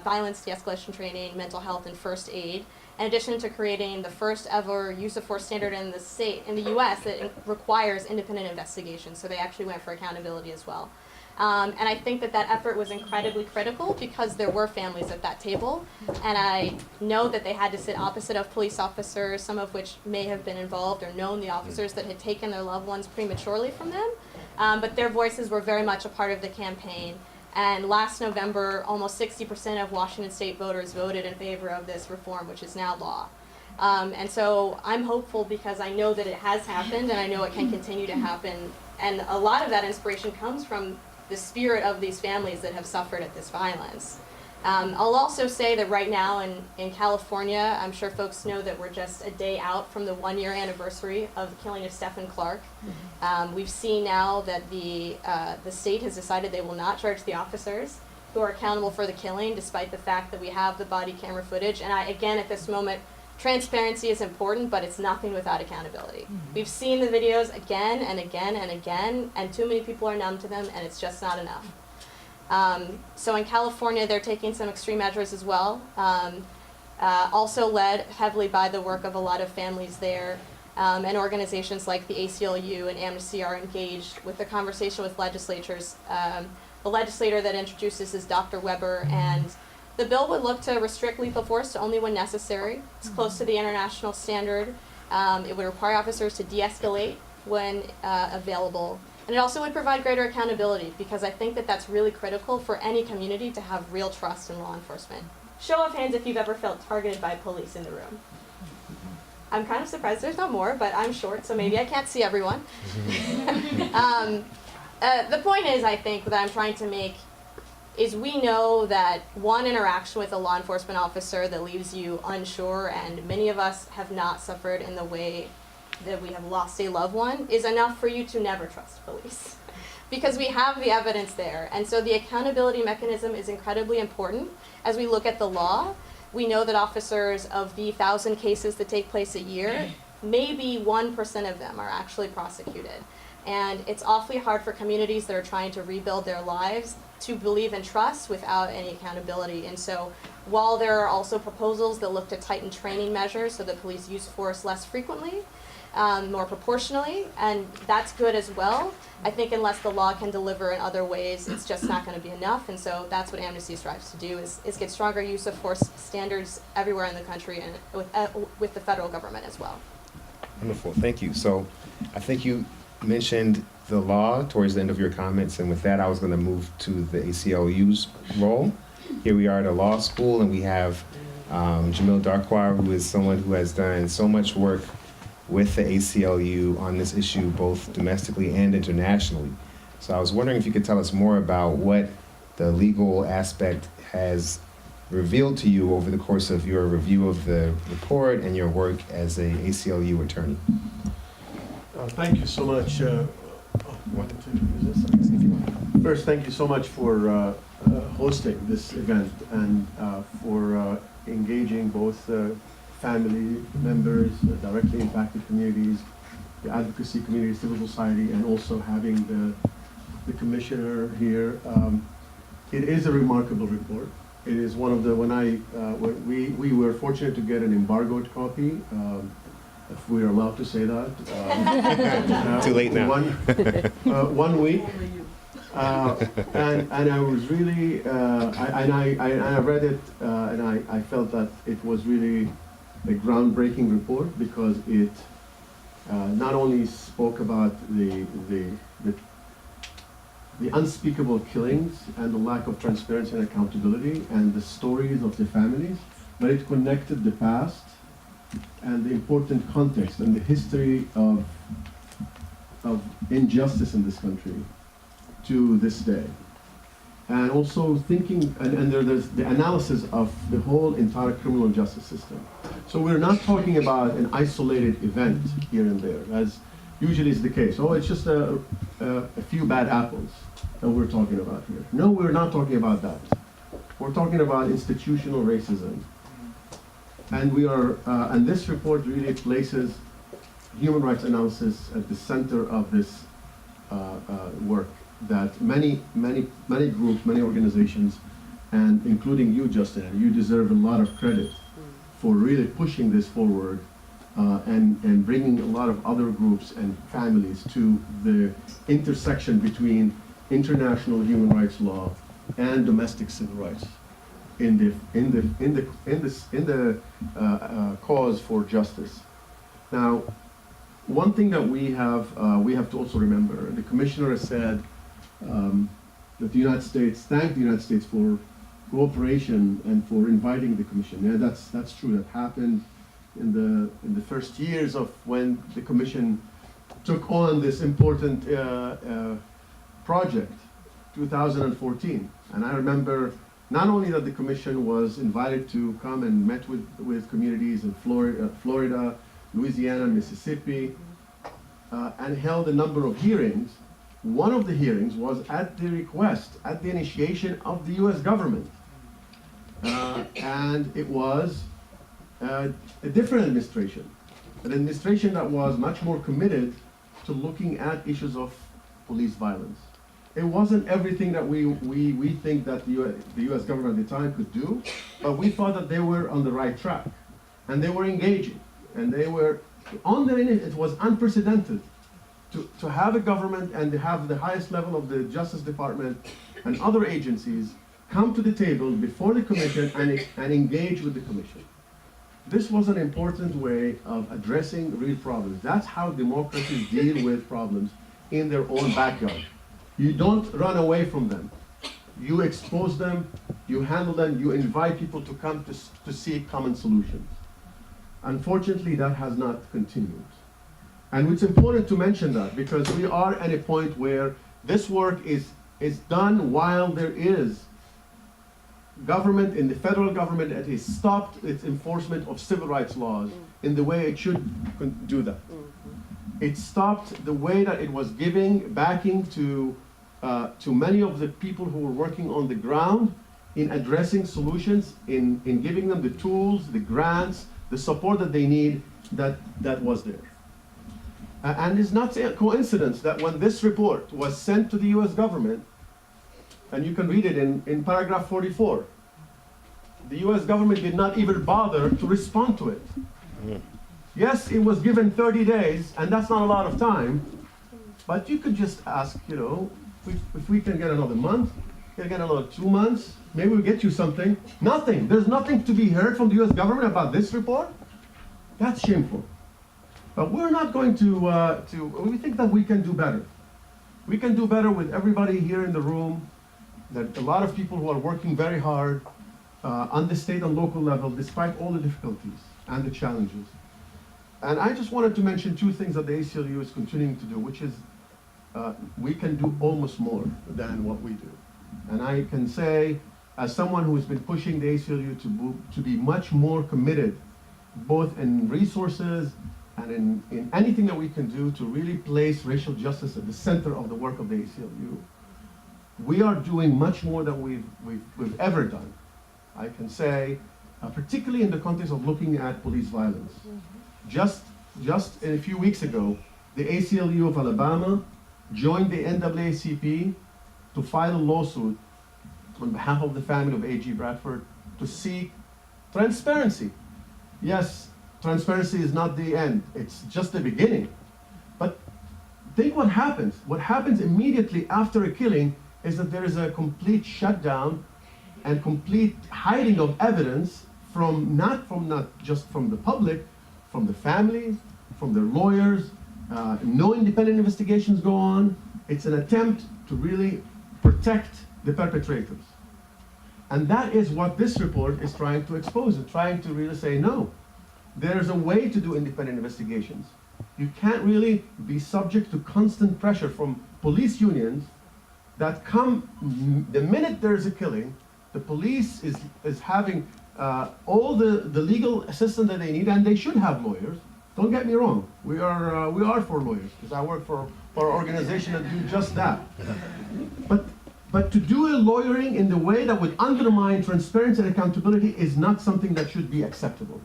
violence de-escalation training, mental health, and first aid, in addition to creating the first ever use of force standard in the U.S. that requires independent investigation. So they actually went for accountability as well. And I think that effort was incredibly critical, because there were families at that table, and I know that they had to sit opposite of police officers, some of which may have been involved or known the officers that had taken their loved ones prematurely from them, but their voices were very much a part of the campaign. And last November, almost 60% of Washington State voters voted in favor of this reform, which is now law. And so I'm hopeful, because I know that it has happened, and I know it can continue to happen, and a lot of that inspiration comes from the spirit of these families that have suffered at this violence. I'll also say that right now in California, I'm sure folks know that we're just a day out from the 1-year anniversary of the killing of Stephen Clark. We've seen now that the state has decided they will not charge the officers who are accountable for the killing, despite the fact that we have the body camera footage. And again, at this moment, transparency is important, but it's nothing without accountability. We've seen the videos again and again and again, and too many people are numb to them, and it's just not enough. So in California, they're taking some extreme measures as well, also led heavily by the work of a lot of families there, and organizations like the ACLU and Amnesty are engaged with the conversation with legislatures. The legislator that introduced this is Dr. Weber, and the bill would look to restrict lethal force to only when necessary. It's close to the international standard. It would require officers to de-escalate when available. And it also would provide greater accountability, because I think that that's really critical for any community to have real trust in law enforcement. Show of hands if you've ever felt targeted by police in the room. I'm kind of surprised there's not more, but I'm short, so maybe I can't see everyone. The point is, I think, that I'm trying to make is we know that one interaction with a law enforcement officer that leaves you unsure, and many of us have not suffered in the way that we have lost a loved one, is enough for you to never trust police. Because we have the evidence there. And so the accountability mechanism is incredibly important. As we look at the law, we know that officers, of the 1,000 cases that take place a year, maybe 1% of them are actually prosecuted. And it's awfully hard for communities that are trying to rebuild their lives to believe and trust without any accountability. And so while there are also proposals that look to tighten training measures so that police use force less frequently, more proportionally, and that's good as well, I think unless the law can deliver in other ways, it's just not going to be enough. And so that's what Amnesty strives to do, is get stronger use of force standards everywhere in the country, and with the federal government as well. Wonderful, thank you. So I think you mentioned the law towards the end of your comments, and with that I was going to move to the ACLU's role. Here we are at a law school, and we have Jamil Darkwar, who is someone who has done so much work with the ACLU on this issue, both domestically and internationally. So I was wondering if you could tell us more about what the legal aspect has revealed to you over the course of your review of the report and your work as a ACLU attorney. Thank you so much. First, thank you so much for hosting this event, and for engaging both family members, directly impacted communities, the advocacy community, civil society, and also having the commissioner here. It is a remarkable report. It is one of the, we were fortunate to get an embargoed copy, if we are allowed to say that. Too late now. 1 week. And I was really, I read it, and I felt that it was really a groundbreaking report, because it not only spoke about the unspeakable killings and the lack of transparency and accountability and the stories of the families, but it connected the past and the important context and the history of injustice in this country to this day. And also thinking, and there's the analysis of the whole entire criminal justice system. So we're not talking about an isolated event here and there, as usually is the case. Oh, it's just a few bad apples that we're talking about here. No, we're not talking about that. We're talking about institutional racism. And we are, and this report really places human rights analysis at the center of this work that many groups, many organizations, and including you, Justin, and you deserve a lot of credit for really pushing this forward and bringing a lot of other groups and families to the intersection between international human rights law and domestic civil rights in the cause for justice. Now, one thing that we have to also remember, the commissioner has said that the United States, thanked the United States for cooperation and for inviting the commission. Yeah, that's true. That happened in the first years of when the commission took on this important project, 2014. And I remember not only that the commission was invited to come and met with communities in Florida, Louisiana, Mississippi, and held a number of hearings. One of the hearings was at the request, at the initiation of the US government. And it was a different administration, an administration that was much more committed to looking at issues of police violence. It wasn't everything that we think that the US government at the time could do, but we thought that they were on the right track. And they were engaging, and they were on their, it was unprecedented to have a government and to have the highest level of the Justice Department and other agencies come to the table before the commission and engage with the commission. This was an important way of addressing real problems. That's how democracies deal with problems in their own backyard. You don't run away from them. You expose them, you handle them, you invite people to come to seek common solutions. Unfortunately, that has not continued. And it's important to mention that because we are at a point where this work is done while there is government in the federal government that has stopped its enforcement of civil rights laws in the way it should do that. It stopped the way that it was giving backing to many of the people who were working on the ground in addressing solutions, in giving them the tools, the grants, the support that they need that was there. And it's not a coincidence that when this report was sent to the US government, and you can read it in paragraph 44, the US government did not even bother to respond to it. Yes, it was given 30 days, and that's not a lot of time, but you could just ask, you know, if we can get another month, can get another 2 months, maybe we'll get you something. Nothing. There's nothing to be heard from the US government about this report. That's shameful. But we're not going we think that we can do better. We can do better with everybody here in the room, that a lot of people who are working very hard on the state and local level, despite all the difficulties and the challenges. And I just wanted to mention two things that the ACLU is continuing to do, which is we can do almost more than what we do. And I can say, as someone who has been pushing the ACLU to be much more committed, both in resources and in anything that we can do to really place racial justice at the center of the work of the ACLU, we are doing much more than we've ever done. I can say, particularly in the context of looking at police violence. Just a few weeks ago, the ACLU of Alabama joined the NAACP to file a lawsuit on behalf of the family of A.G. Bradford to seek transparency. Yes, transparency is not the end, it's just the beginning. But think what happens. What happens immediately after a killing is that there is a complete shutdown and complete hiding of evidence not just from the public, from the family, from their lawyers. No independent investigations go on. It's an attempt to really protect the perpetrators. And that is what this report is trying to expose, and trying to really say, no, there's a way to do independent investigations. You can't really be subject to constant pressure from police unions that come, the minute there's a killing, the police is having all the legal assistance that they need, and they should have lawyers. Don't get me wrong, we are for lawyers, because I work for an organization that do just that. But to do a lawyering in the way that would undermine transparency and accountability is not something that should be acceptable.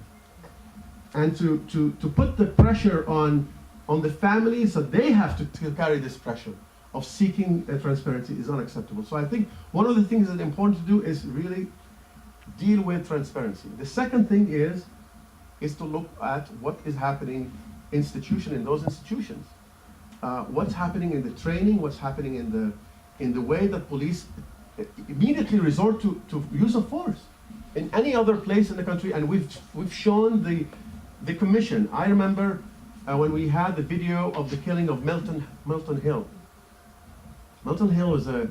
And to put the pressure on the families that they have to carry this pressure of seeking transparency is unacceptable. So I think one of the things that's important to do is really deal with transparency. The second thing is to look at what is happening in those institutions. What's happening in the training, what's happening in the way that police immediately resort to use of force in any other place in the country. And we've shown the commission. I remember when we had the video of the killing of Milton Hill. Milton Hill was a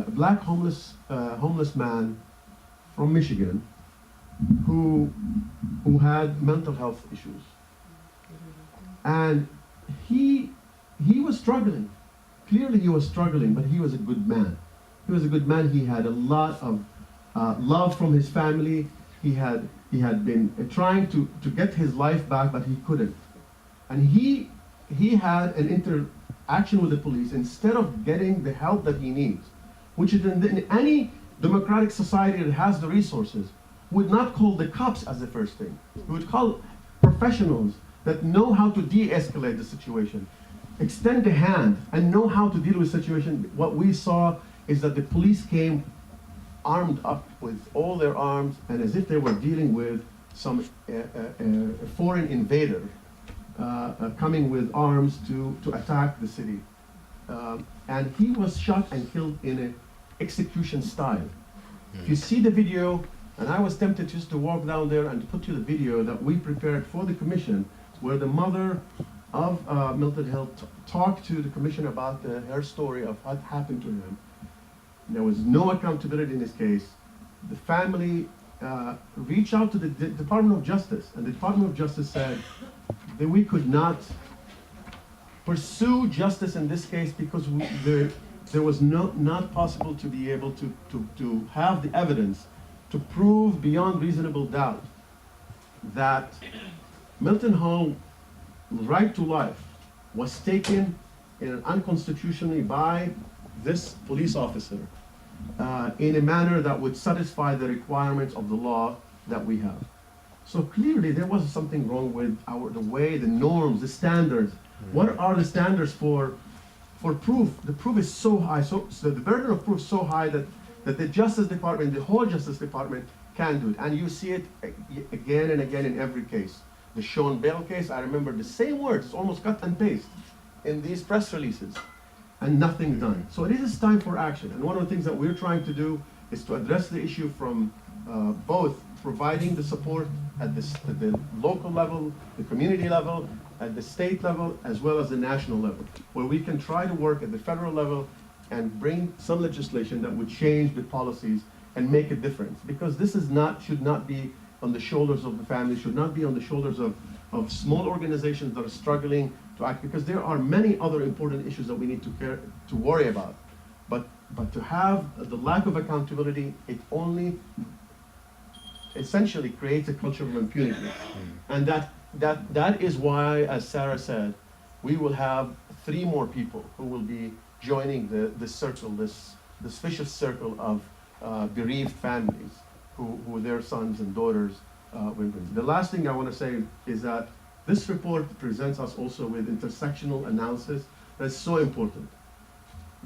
black homeless man from Michigan who had mental health issues. And he was struggling. Clearly he was struggling, but he was a good man. He was a good man. He had a lot love from his family. He had been trying to get his life back, but he couldn't. And he had an interaction with the police instead of getting the help that he needs, which is in any democratic society that has the resources, would not call the cops as the first thing. We would call professionals that know how to de-escalate the situation, extend a hand, and know how to deal with the situation. What we saw is that the police came armed up with all their arms, and as if they were dealing with some foreign invader coming with arms to attack the city. And he was shot and killed in an execution style. If you see the video, and I was tempted just to walk down there and to put you the video that we prepared for the commission, where the mother of Milton Hill talked to the commission about her story of what happened to him. There was no accountability in this case. The family reached out to the Department of Justice, and the Department of Justice said that we could not pursue justice in this case because there was not possible to be able to have the evidence to prove beyond reasonable doubt that Milton Hall's right to life was taken unconstitutionally by this police officer in a manner that would satisfy the requirements of the law that we have. So clearly there was something wrong with the way, the norms, the standards. What are the standards for proof? The proof is so high, so the burden of proof is so high that the Justice Department, the whole Justice Department can do it. And you see it again and again in every case. The Sean Bell case, I remember the same words, it's almost cut and paste in these press releases, and nothing done. So it is time for action. And one of the things that we're trying to do is to address the issue from both providing the support at the local level, the community level, at the state level, as well as the national level, where we can try to work at the federal level and bring some legislation that would change the policies and make a difference. Because this should not be on the shoulders of the family, should not be on the shoulders of small organizations that are struggling to act, because there are many other important issues that we need to worry about. But to have the lack of accountability, it only essentially creates a culture of impunity. And that is why, as Sarah said, we will have 3 more people who will be joining the circle, this vicious circle of bereaved families who their sons and daughters will bring. The last thing I want to say is that this report presents us also with intersectional analysis that's so important.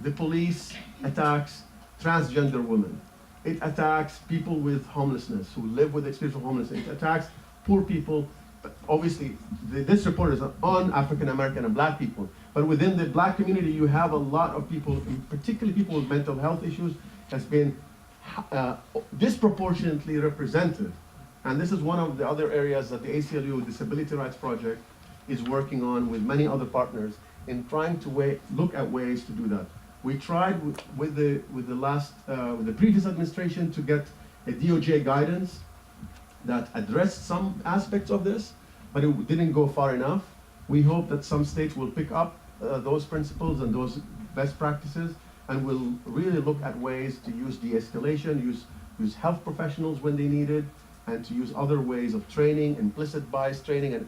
The police attacks transgender women. It attacks people with homelessness, who live with experience of homelessness. It attacks poor people. But obviously, this report is on African American and Black people. But within the Black community, you have a lot of people, particularly people with mental health issues, has been disproportionately represented. And this is one of the other areas that the ACLU Disability Rights Project is working on with many other partners in trying to look at ways to do that. We tried with the previous administration to get a DOJ guidance that addressed some aspects of this, but it didn't go far enough. We hope that some states will pick up those principles and those best practices, and will really look at ways to use de-escalation, use health professionals when they need it, and to use other ways of training, implicit bias training, and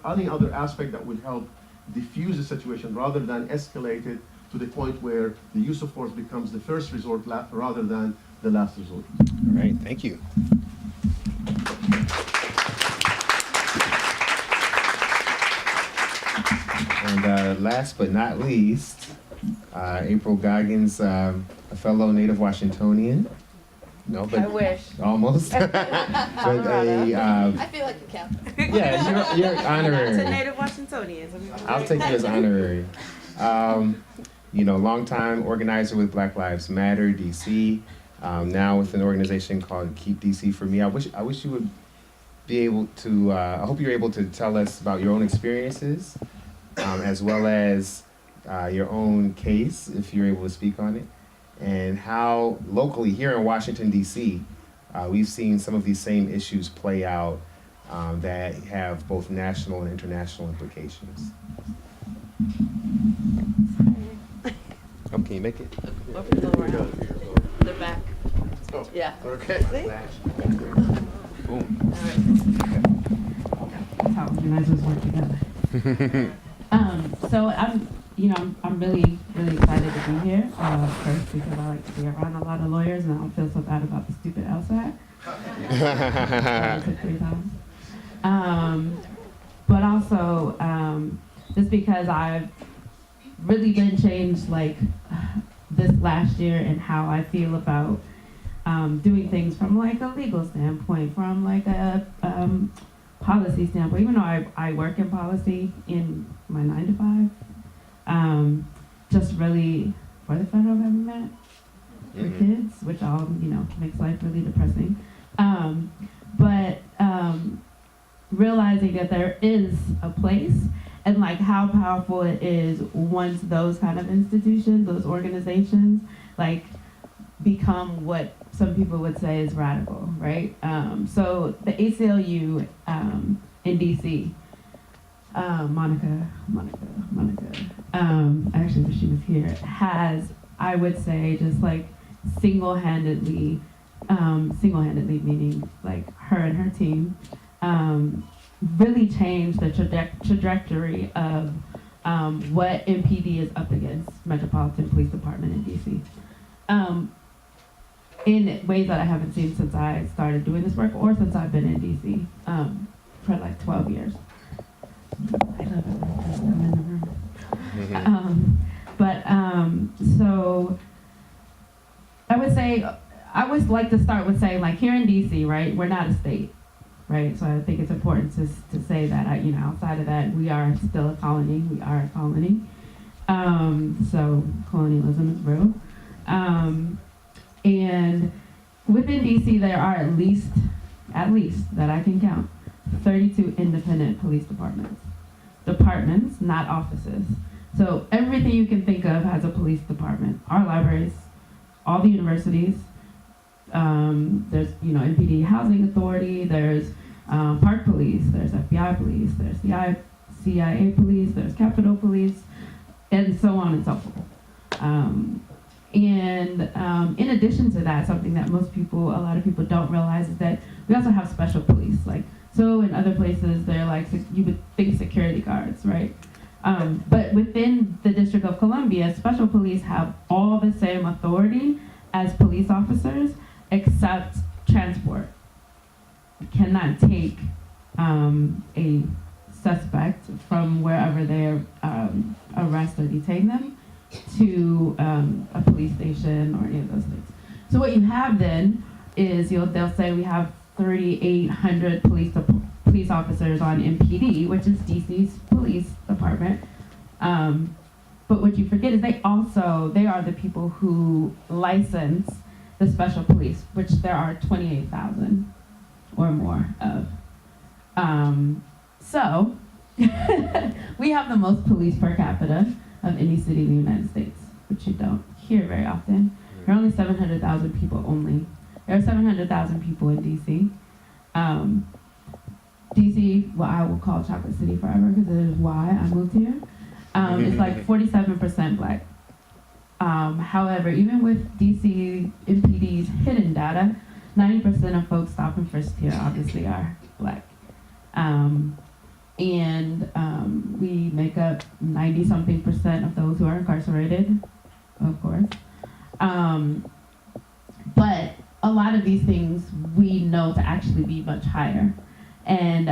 any other aspect that would help diffuse the situation rather than escalate it to the point where the use of force becomes the first resort rather than the last resort. All right, thank you. And last but not least, April Goggins, a fellow native Washingtonian. No, but I wish. almost. But I feel like a Catholic. yeah, you're honorary. It's a native Washingtonian. I'll take you as honorary. Longtime organizer with Black Lives Matter, DC. Now with an organization called Keep DC for Me. I wish you would be able to. I hope you're able to tell us about your own experiences, as well as your own case, if you're able to speak on it, and how locally here in Washington DC, we've seen some of these same issues play out that have both national and international implications. Oh, can you make it? Over the back. Yeah. Okay. That's how organizers work together. So I'm really excited to be here. First because I like to be around a lot of lawyers and I don't feel so bad about the stupid LSAT. I took 3 times. But also just because I've really been changed like this last year in how I feel about doing things from like a legal standpoint, from like a policy standpoint, even though I work in policy in my 9 to 5, just really for the federal government, for kids, which all, makes life really depressing. But realizing that there is a place and like how powerful it is once those kind of institutions, those organizations, like become what some people would say is radical, right? So the ACLU in DC, Monica, I actually wish she was here, has, I would say, just like single-handedly meaning like her and her team, really changed the trajectory of what MPD is up against, Metropolitan Police Department in DC. In ways that I haven't seen since I started doing this work or since I've been in DC for like 12 years. I love it when people come in the room. So I would say, I always like to start with saying, like, here in DC, right, we're not a state, right? So I think it's important to say that, outside of that, we are still a colony. We are a colony. So colonialism is real. And within DC, there are at least that I can count, 32 independent police departments. Departments, not offices. So everything you can think of has a police department. Our libraries, all the universities, there's, MPD Housing Authority, there's Park Police, there's FBI Police, there's CIA Police, there's Capitol Police, and so on and so forth. And in addition to that, something that a lot of people don't realize is that we also have special police. So in other places, they're like, you would think security guards, right? But within the District of Columbia, special police have all the same authority as police officers, except transport. You cannot take a suspect from wherever they arrest or detain them to a police station or any of those things. So what you have then is they'll say we have 3,800 police officers on MPD, which is DC's police department. But what you forget is they are the people who license the special police, which there are 28,000 or more of. So we have the most police per capita of any city in the United States, which you don't hear very often. There are only 700,000 people only. There are 700,000 people in DC. DC, what I will call Chocolate City forever because it is why I moved here, is like 47% Black. However, even with DC MPD's hidden data, 90% of folks stopping first tier obviously are Black. And we make up 90-something% of those who are incarcerated, of course. But a lot of these things we know to actually be much higher. And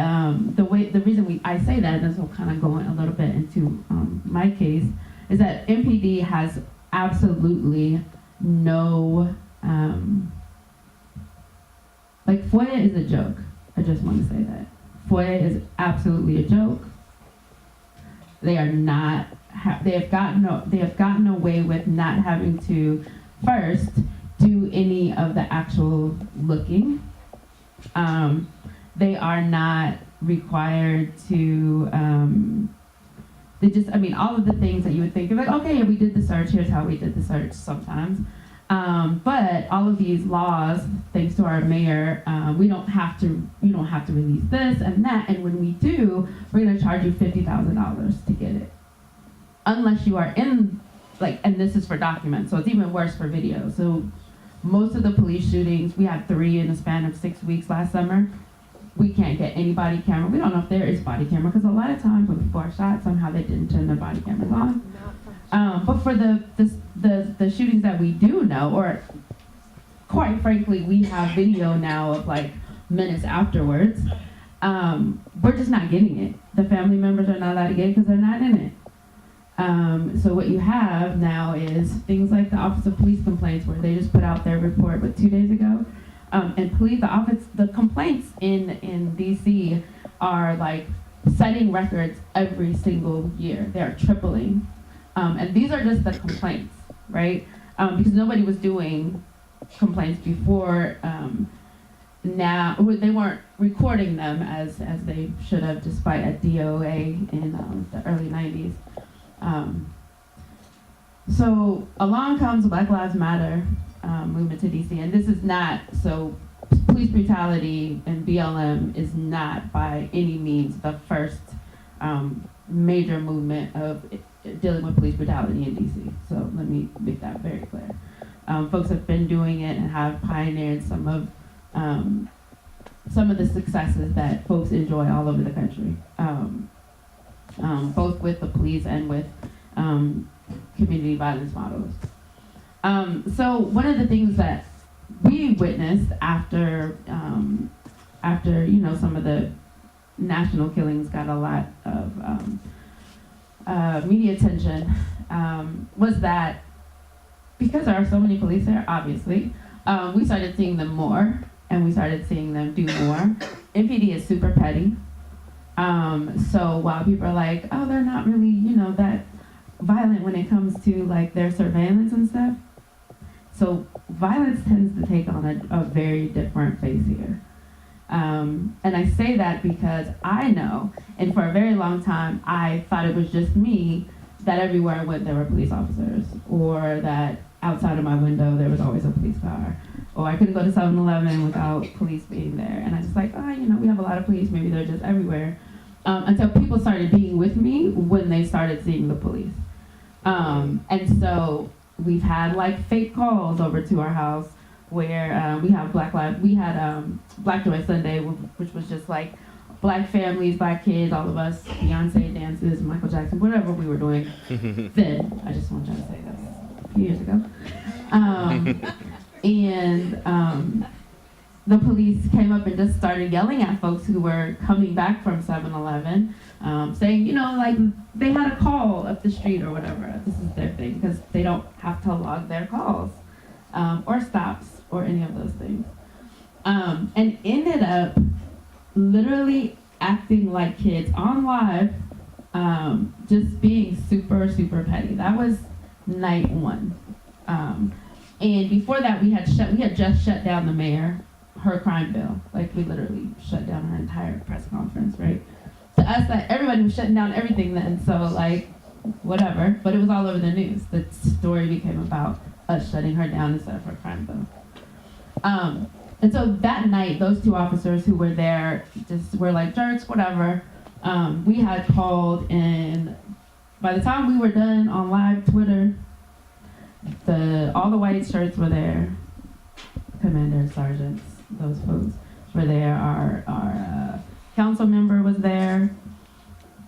the reason I say that, and this will kind of go a little bit into my case, is that MPD has absolutely no, FOIA is a joke. I just want to say that. FOIA is absolutely a joke. They are not, they have gotten away with not having to first do any of the actual looking. They are not required to, all of the things that you would think of, like, okay, yeah, we did the search, here's how we did the search sometimes. But all of these laws, thanks to our mayor, you don't have to release this and that, and when we do, we're gonna charge you $50,000 to get it. Unless you are in, and this is for documents, so it's even worse for video. So most of the police shootings, we had 3 in a span of 6 weeks last summer. We can't get any body camera. We don't know if there is body camera, because a lot of times when people are shot, somehow they didn't turn their body cameras on. But for the shootings that we do know, or quite frankly, we have video now of like minutes afterwards, we're just not getting it. The family members are not allowed to get it because they're not in it. So what you have now is things like the Office of Police Complaints, where they just put out their report, 2 days ago? And the complaints in DC are like setting records every single year. They are tripling. And these are just the complaints, right? Because nobody was doing complaints before. Now they weren't recording them as they should have, despite a DOA in the early 90s. So along comes Black Lives Matter movement to DC, and this is not, so police brutality and BLM is not by any means the first major movement of dealing with police brutality in DC. So let me make that very clear. Folks have been doing it and have pioneered some of the successes that folks enjoy all over the country, both with the police and with community violence models. So one of the things that we witnessed after some of the national killings got a lot of media attention was that because there are so many police there, obviously, we started seeing them more, and we started seeing them do more. MPD is super petty. So while people are like, oh, they're not really, that violent when it comes to like their surveillance and stuff. So violence tends to take on a very different face here. And I say that because I know, and for a very long time, I thought it was just me that everywhere I went there were police officers, or that outside of my window there was always a police car, or I couldn't go to 7-Eleven without police being there. And I was like, we have a lot of police, maybe they're just everywhere. Until people started being with me when they started seeing the police. And so we've had like fake calls over to our house where we had Black Joy Sunday, which was just like Black families, Black kids, all of us, Beyonce dances, Michael Jackson, whatever we were doing then. I just want to say that a few years ago. The police came up and just started yelling at folks who were coming back from 7-Eleven, saying, like they had a call up the street or whatever. This is their thing, because they don't have to log their calls or stops or any of those things. And ended up literally acting like kids on live, just being super, super petty. That was night one. And before that, we had just shut down the mayor, her crime bill. Like, we literally shut down her entire press conference, right? To us, that everybody was shutting down everything then, so like, whatever. But it was all over the news. The story became about us shutting her down instead of her crime bill. And so that night, those 2 officers who were there just were like jerks, whatever. We had called, and by the time we were done on live Twitter, all the white shirts were there, commanders, sergeants, those folks were there. Our council member was there,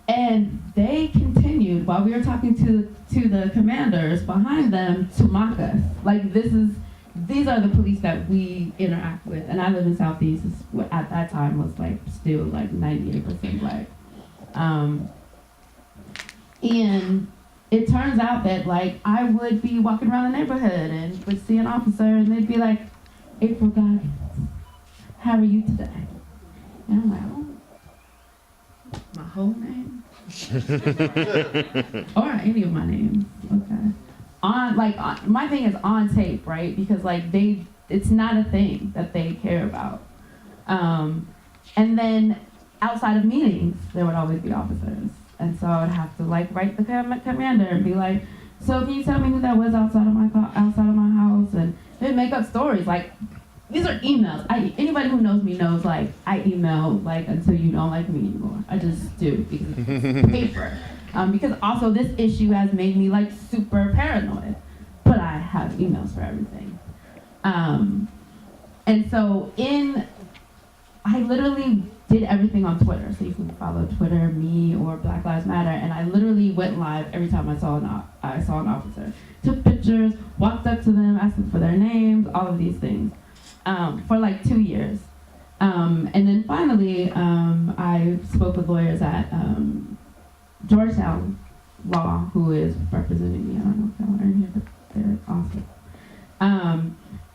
and they continued while we were talking to the commanders behind them to mock us. Like, these are the police that we interact with, and I live in Southeast. At that time was like still like 98% Black, and it turns out that like I would be walking around the neighborhood and would see an officer, and they'd be like, "April Goggins, how are you today?" And I'm like, "Oh, my whole name, or any of my names, okay." My thing is on tape, right? Because like it's not a thing that they care about. And then outside of meetings, there would always be officers. And so I would have to like write the commander and be like, "So can you tell me who that was outside of my house?" And they'd make up stories. Like, these are emails. Anybody who knows me knows like I email like until you don't like me anymore. I just do, because it's paper. Because also this issue has made me like super paranoid, but I have emails for everything. And so I literally did everything on Twitter. So you can follow Twitter, me, or Black Lives Matter. And I literally went live every time I saw an officer. Took pictures, walked up to them, asked them for their names, all of these things, for like 2 years. And then finally, I spoke with lawyers at Georgetown Law, who is representing me. I don't know if y'all are in here, but they're awesome.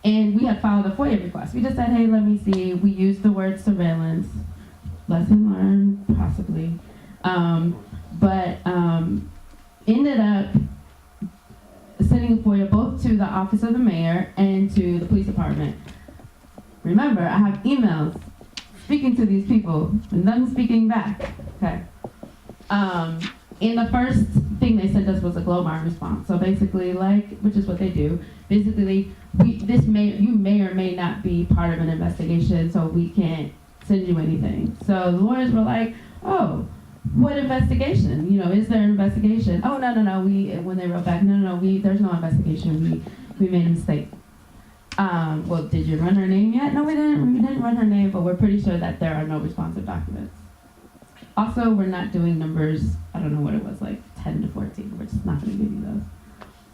And we had filed a FOIA request. We just said, hey, let me see. We used the word surveillance. Lesson learned, possibly. But ended up sending a FOIA both to the office of the mayor and to the police department. Remember, I have emails speaking to these people and them speaking back. Okay. And the first thing they sent us was a Glomar response. So basically, which is what they do. Basically, you may or may not be part of an investigation, so we can't send you anything. So the lawyers were like, oh, what investigation? Is there an investigation? Oh, no. When they wrote back, no, there's no investigation. We made a mistake. Well, did you run her name yet? No, we didn't. We didn't run her name, but we're pretty sure that there are no responsive documents. Also, we're not doing numbers, I don't know what it was, like 10 to 14. We're just not going to give you those.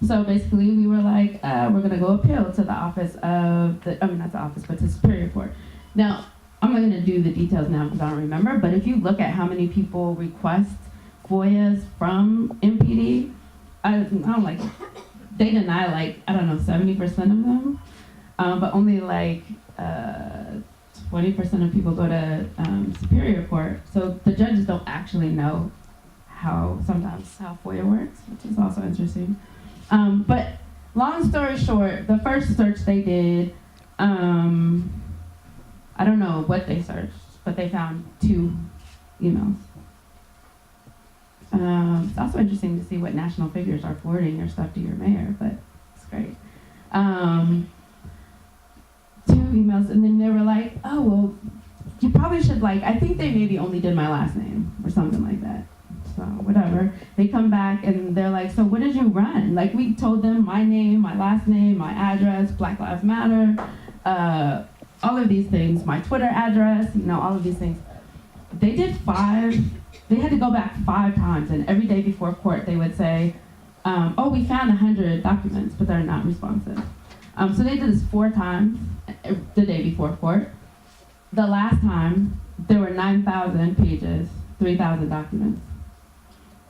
So basically, we were like, we're going to go appeal to the office of not the office, but to Superior Court. Now, I'm not going to do the details now because I don't remember, but if you look at how many people request FOIAs from MPD, they deny 70% of them, but only 20% of people go to Superior Court. So the judges don't actually know how FOIA works, which is also interesting. But long story short, the first search they did, I don't know what they searched, but they found 2 emails. It's also interesting to see what national figures are forwarding your stuff to your mayor, but it's great. 2 emails, and then they were like, oh, well, you probably should I think they maybe only did my last name or something like that. So whatever. They come back and they're like, so what did you run? We told them my name, my last name, my address, Black Lives Matter, all of these things, my Twitter address, all of these things. They did 5, they had to go back 5 times, and every day before court they would say, oh, we found 100 documents, but they're not responsive. So they did this 4 times the day before court. The last time, there were 9,000 pages, 3,000 documents.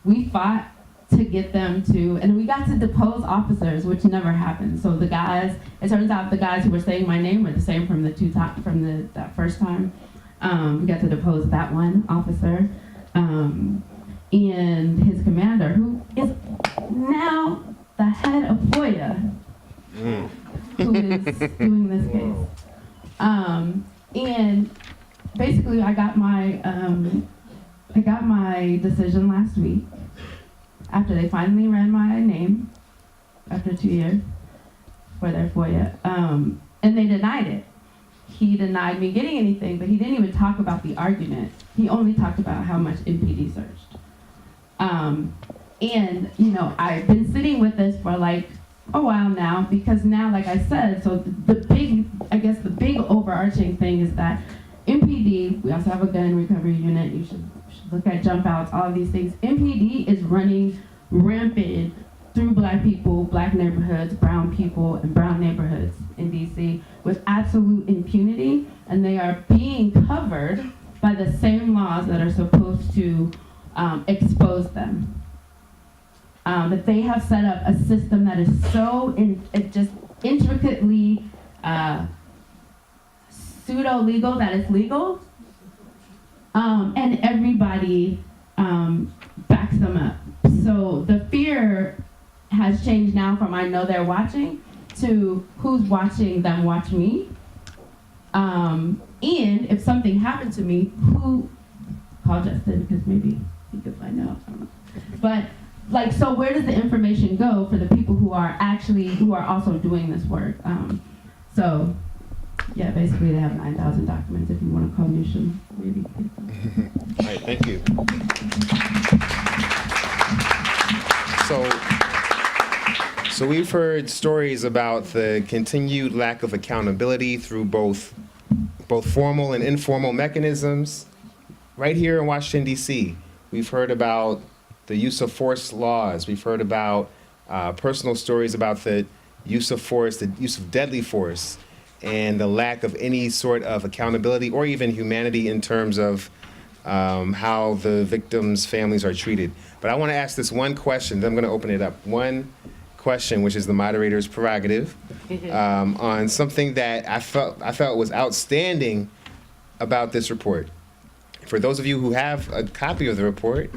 We fought to get them to, and we got to depose officers, which never happened. So the guys, it turns out the guys who were saying my name were the same from that first time. We got to depose that one officer and his commander, who is now the head of FOIA, who is doing this case. And basically, I got my decision last week after they finally ran my name after 2 years for their FOIA, and they denied it. He denied me getting anything, but he didn't even talk about the argument. He only talked about how much MPD searched. And I've been sitting with this for a while now, because now, like I said, so the big overarching thing is that MPD, we also have a gun recovery unit, you should look at jump outs, all of these things. MPD is running rampant through Black people, Black neighborhoods, brown people, and brown neighborhoods in DC with absolute impunity, and they are being covered by the same laws that are supposed to expose them. That they have set up a system that is so just intricately pseudo-legal that it's legal, and everybody backs them up. So the fear has changed now from I know they're watching to who's watching them watch me. And if something happened to me, who, call Justin because maybe he could find out, I don't know. But so where does the information go for the people who are also doing this work? So yeah, basically they have 9,000 documents. If you want to call me, you should maybe get them. All right, thank you. So we've heard stories about the continued lack of accountability through both formal and informal mechanisms. Right here in Washington, D.C., we've heard about the use of force laws. We've heard about personal stories about the use of force, the use of deadly force, and the lack of any sort of accountability or even humanity in terms of how the victims' families are treated. But I want to ask this one question, then I'm going to open it up. One question, which is the moderator's prerogative, on something that I felt was outstanding about this report. For those of you who have a copy of the report,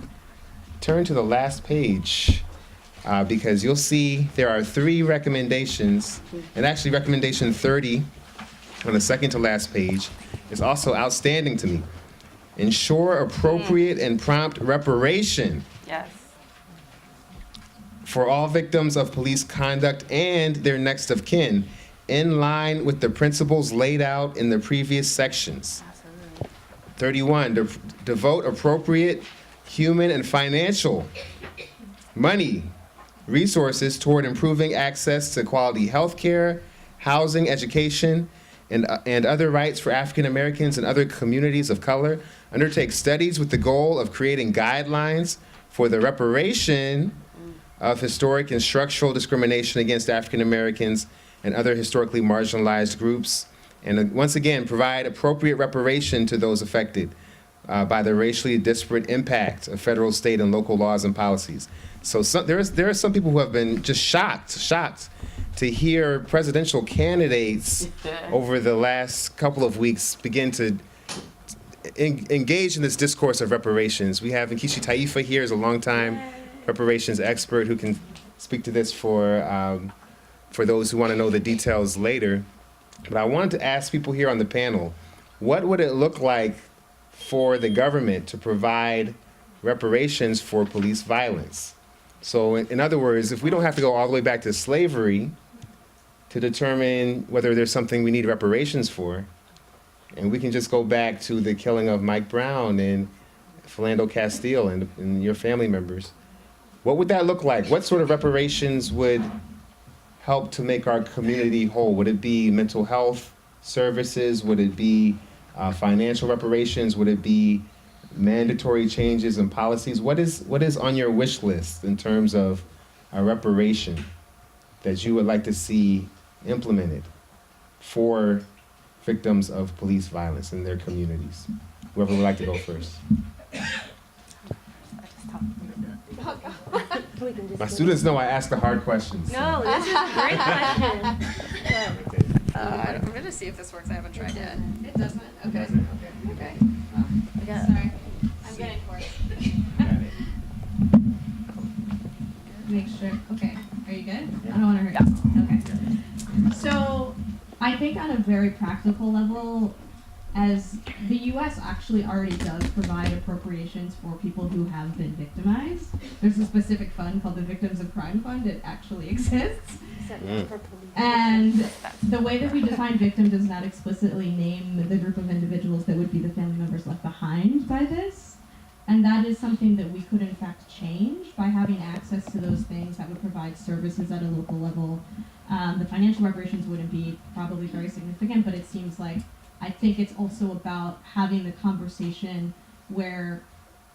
turn to the last page, because you'll see there are 3 recommendations, and actually recommendation 30 on the second to last page is also outstanding to me. Ensure appropriate and prompt reparation. Yes. For all victims of police conduct and their next of kin, in line with the principles laid out in the previous sections. 31, devote appropriate human and financial money, resources toward improving access to quality health care, housing, education, and other rights for African Americans and other communities of color. Undertake studies with the goal of creating guidelines for the reparation of historic and structural discrimination against African Americans and other historically marginalized groups. And once again, provide appropriate reparation to those affected by the racially disparate impact of federal, state, and local laws and policies. So there are some people who have been just shocked to hear presidential candidates over the last couple of weeks begin to engage in this discourse of reparations. We have Nkechi Taifa here as a longtime reparations expert who can speak to this for those who want to know the details later. But I wanted to ask people here on the panel, what would it look like for the government to provide reparations for police violence? So in other words, if we don't have to go all the way back to slavery to determine whether there's something we need reparations for, and we can just go back to the killing of Mike Brown and Philando Castile and your family members, what would that look like? What sort of reparations would help to make our community whole? Would it be mental health services? Would it be financial reparations? Would it be mandatory changes in policies? What is on your wish list in terms of a reparation that you would like to see implemented for victims of police violence in their communities? Whoever would like to go first. My students know I ask the hard questions. No, this is a great question. I'm going to see if this works. I haven't tried yet. It doesn't? Okay. Okay. Yeah. Sorry. I'm getting for it. Make sure. Okay. Are you good? I don't want to hurt you. Okay. So I think on a very practical level, as the U.S. actually already does provide appropriations for people who have been victimized. There's a specific fund called the Victims of Crime Fund. It actually exists. And the way that we define victim does not explicitly name the group of individuals that would be the family members left behind by this. And that is something that we could in fact change by having access to those things that would provide services at a local level. The financial reparations wouldn't be probably very significant, but it seems like I think it's also about having the conversation where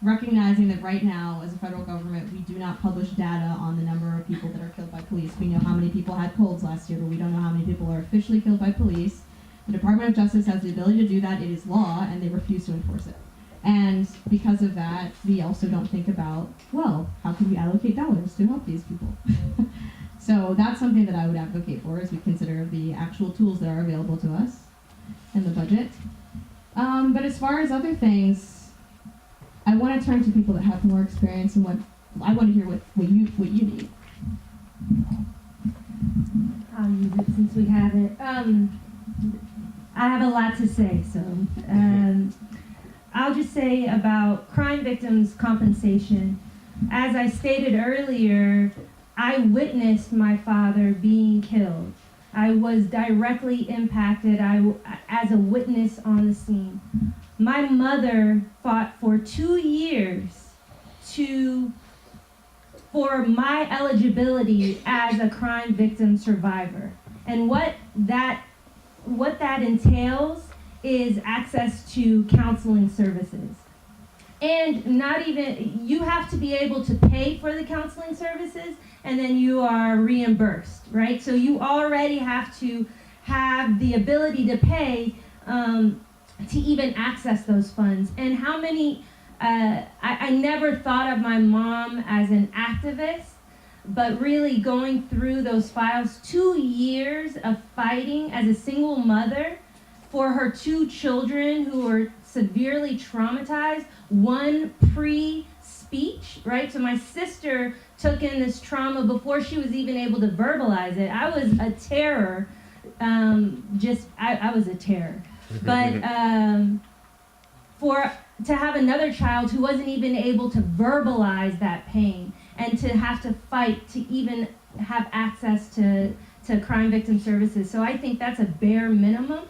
recognizing that right now, as a federal government, we do not publish data on the number of people that are killed by police. We know how many people had colds last year, but we don't know how many people are officially killed by police. The Department of Justice has the ability to do that. It is law, and they refuse to enforce it. And because of that, we also don't think about, well, how can we allocate dollars to help these people? So that's something that I would advocate for as we consider the actual tools that are available to us in the budget. But as far as other things, I want to turn to people that have more experience and what I want to hear what you need. I'll use it since we have it. I have a lot to say, so I'll just say about crime victims' compensation. As I stated earlier, I witnessed my father being killed. I was directly impacted as a witness on the scene. My mother fought for 2 years for my eligibility as a crime victim survivor. And what that entails is access to counseling services. And not even, you have to be able to pay for the counseling services, and then you are reimbursed, right? So you already have to have the ability to pay to even access those funds. And how many, I never thought of my mom as an activist, but really going through those files, 2 years of fighting as a single mother for her 2 children who were severely traumatized, one pre-speech, right? So my sister took in this trauma before she was even able to verbalize it. I was a terror, I was a terror. But to have another child who wasn't even able to verbalize that pain and to have to fight to even have access to crime victim services. So I think that's a bare minimum.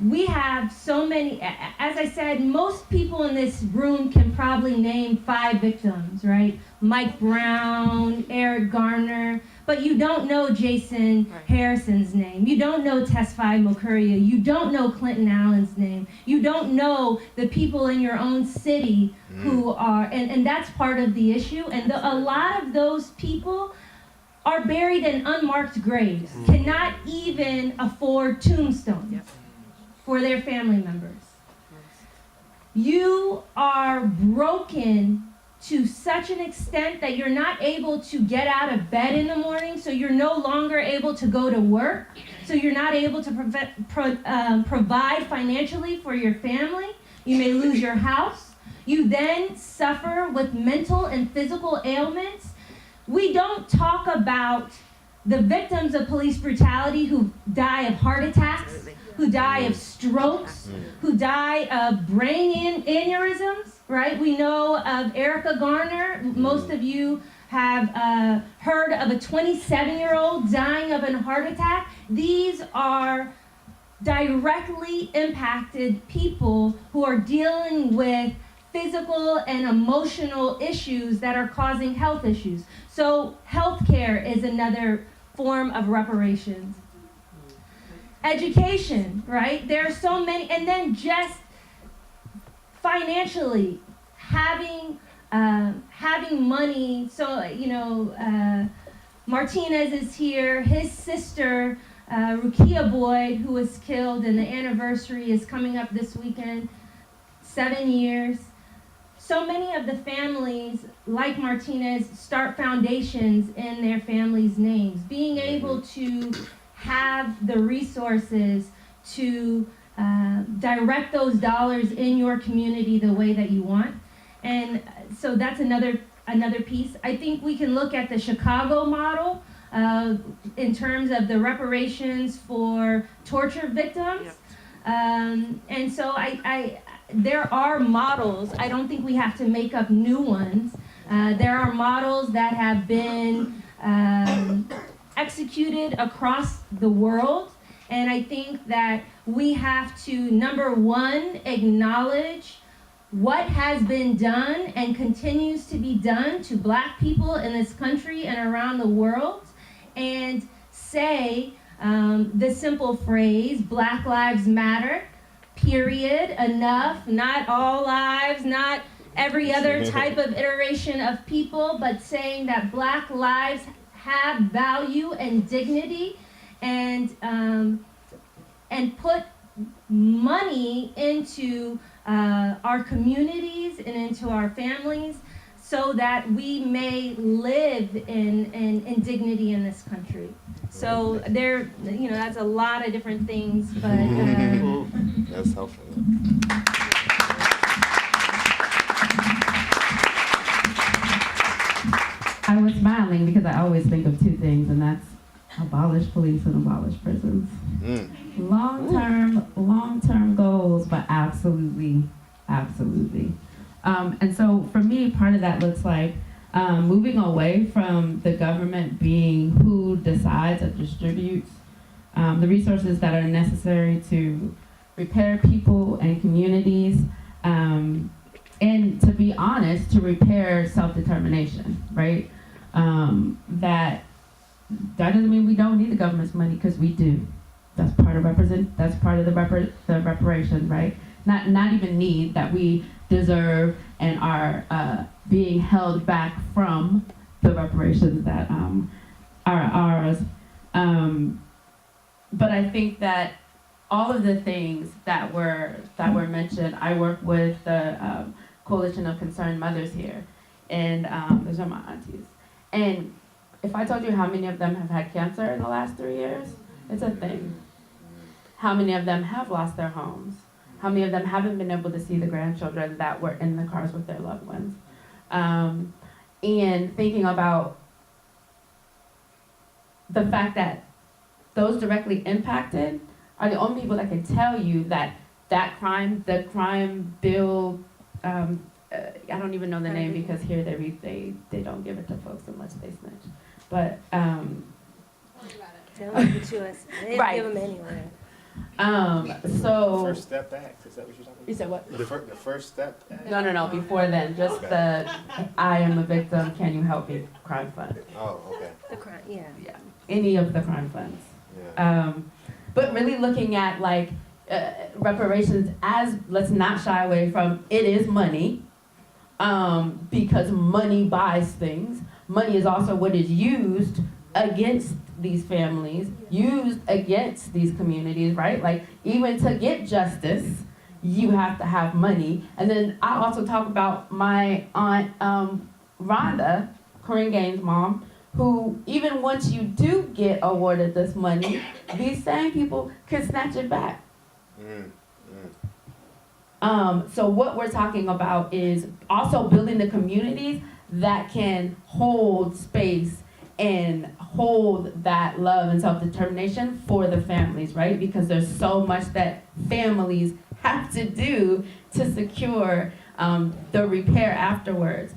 We have so many, as I said, most people in this room can probably name 5 victims, right? Mike Brown, Eric Garner, but you don't know Jason Harrison's name. You don't know Tesfaye Mokuria. You don't know Clinton Allen's name. You don't know the people in your own city who are, and that's part of the issue. And a lot of those people are buried in unmarked graves, cannot even afford tombstones for their family members. You are broken to such an extent that you're not able to get out of bed in the morning, so you're no longer able to go to work, so you're not able to provide financially for your family. You may lose your house. You then suffer with mental and physical ailments. We don't talk about the victims of police brutality who die of heart attacks, who die of strokes, who die of brain aneurysms, right? We know of Erica Garner. Most of you have heard of a 27-year-old dying of a heart attack. These are directly impacted people who are dealing with physical and emotional issues that are causing health issues. So healthcare is another form of reparations. Education, right? There are so many, and then just financially having money. So Martinez is here. His sister, Rukia Boyd, who was killed, and the anniversary is coming up this weekend. 7 years. So many of the families, like Martinez, start foundations in their families' names. Being able to have the resources to direct those dollars in your community the way that you want. And so that's another piece. I think we can look at the Chicago model in terms of the reparations for torture victims. And so there are models. I don't think we have to make up new ones. There are models that have been executed across the world. And I think that we have to, number one, acknowledge what has been done and continues to be done to Black people in this country and around the world, and say the simple phrase, Black Lives Matter, period, enough, not all lives, not every other type of iteration of people, but saying that Black lives have value and dignity, and put money into our communities and into our families so that we may live in dignity in this country. So that's a lot of different things, but that's helpful. I was smiling because I always think of 2 things, and that's abolish police and abolish prisons. Long-term goals, but absolutely. And so for me, part of that looks like moving away from the government being who decides or distributes the resources that are necessary to repair people and communities, and to be honest, to repair self-determination, right? That doesn't mean we don't need the government's money, because we do. That's part of the reparation, right? Not even need, that we deserve and are being held back from the reparations that are ours. But I think that all of the things that were mentioned, I work with the Coalition of Concerned Mothers here, and those are my aunties. And if I told you how many of them have had cancer in the last 3 years, it's a thing. How many of them have lost their homes? How many of them haven't been able to see the grandchildren that were in the cars with their loved ones? And thinking about the fact that those directly impacted are the only people that can tell you that the crime bill, I don't even know the name, because here they don't give it to folks unless they snitch. But They don't give it to us. They Right. give them anyway. So First Step Act, is that what you're talking about? you said what? The First Step Act? No, before then, just the I am a victim, can you help me crime fund. Oh, okay. The crime, yeah. Yeah, any of the crime funds. Yeah. But really looking at like reparations as, let's not shy away from, it is money, because money buys things. Money is also what is used against these families, used against these communities, right? Like, even to get justice, you have to have money. And then I also talk about my aunt, Rhonda, Corinne Gaines' mom, who even once you do get awarded this money, these same people can snatch it back. So what we're talking about is also building the communities that can hold space and hold that love and self-determination for the families, right? Because there's so much that families have to do to secure the repair afterwards.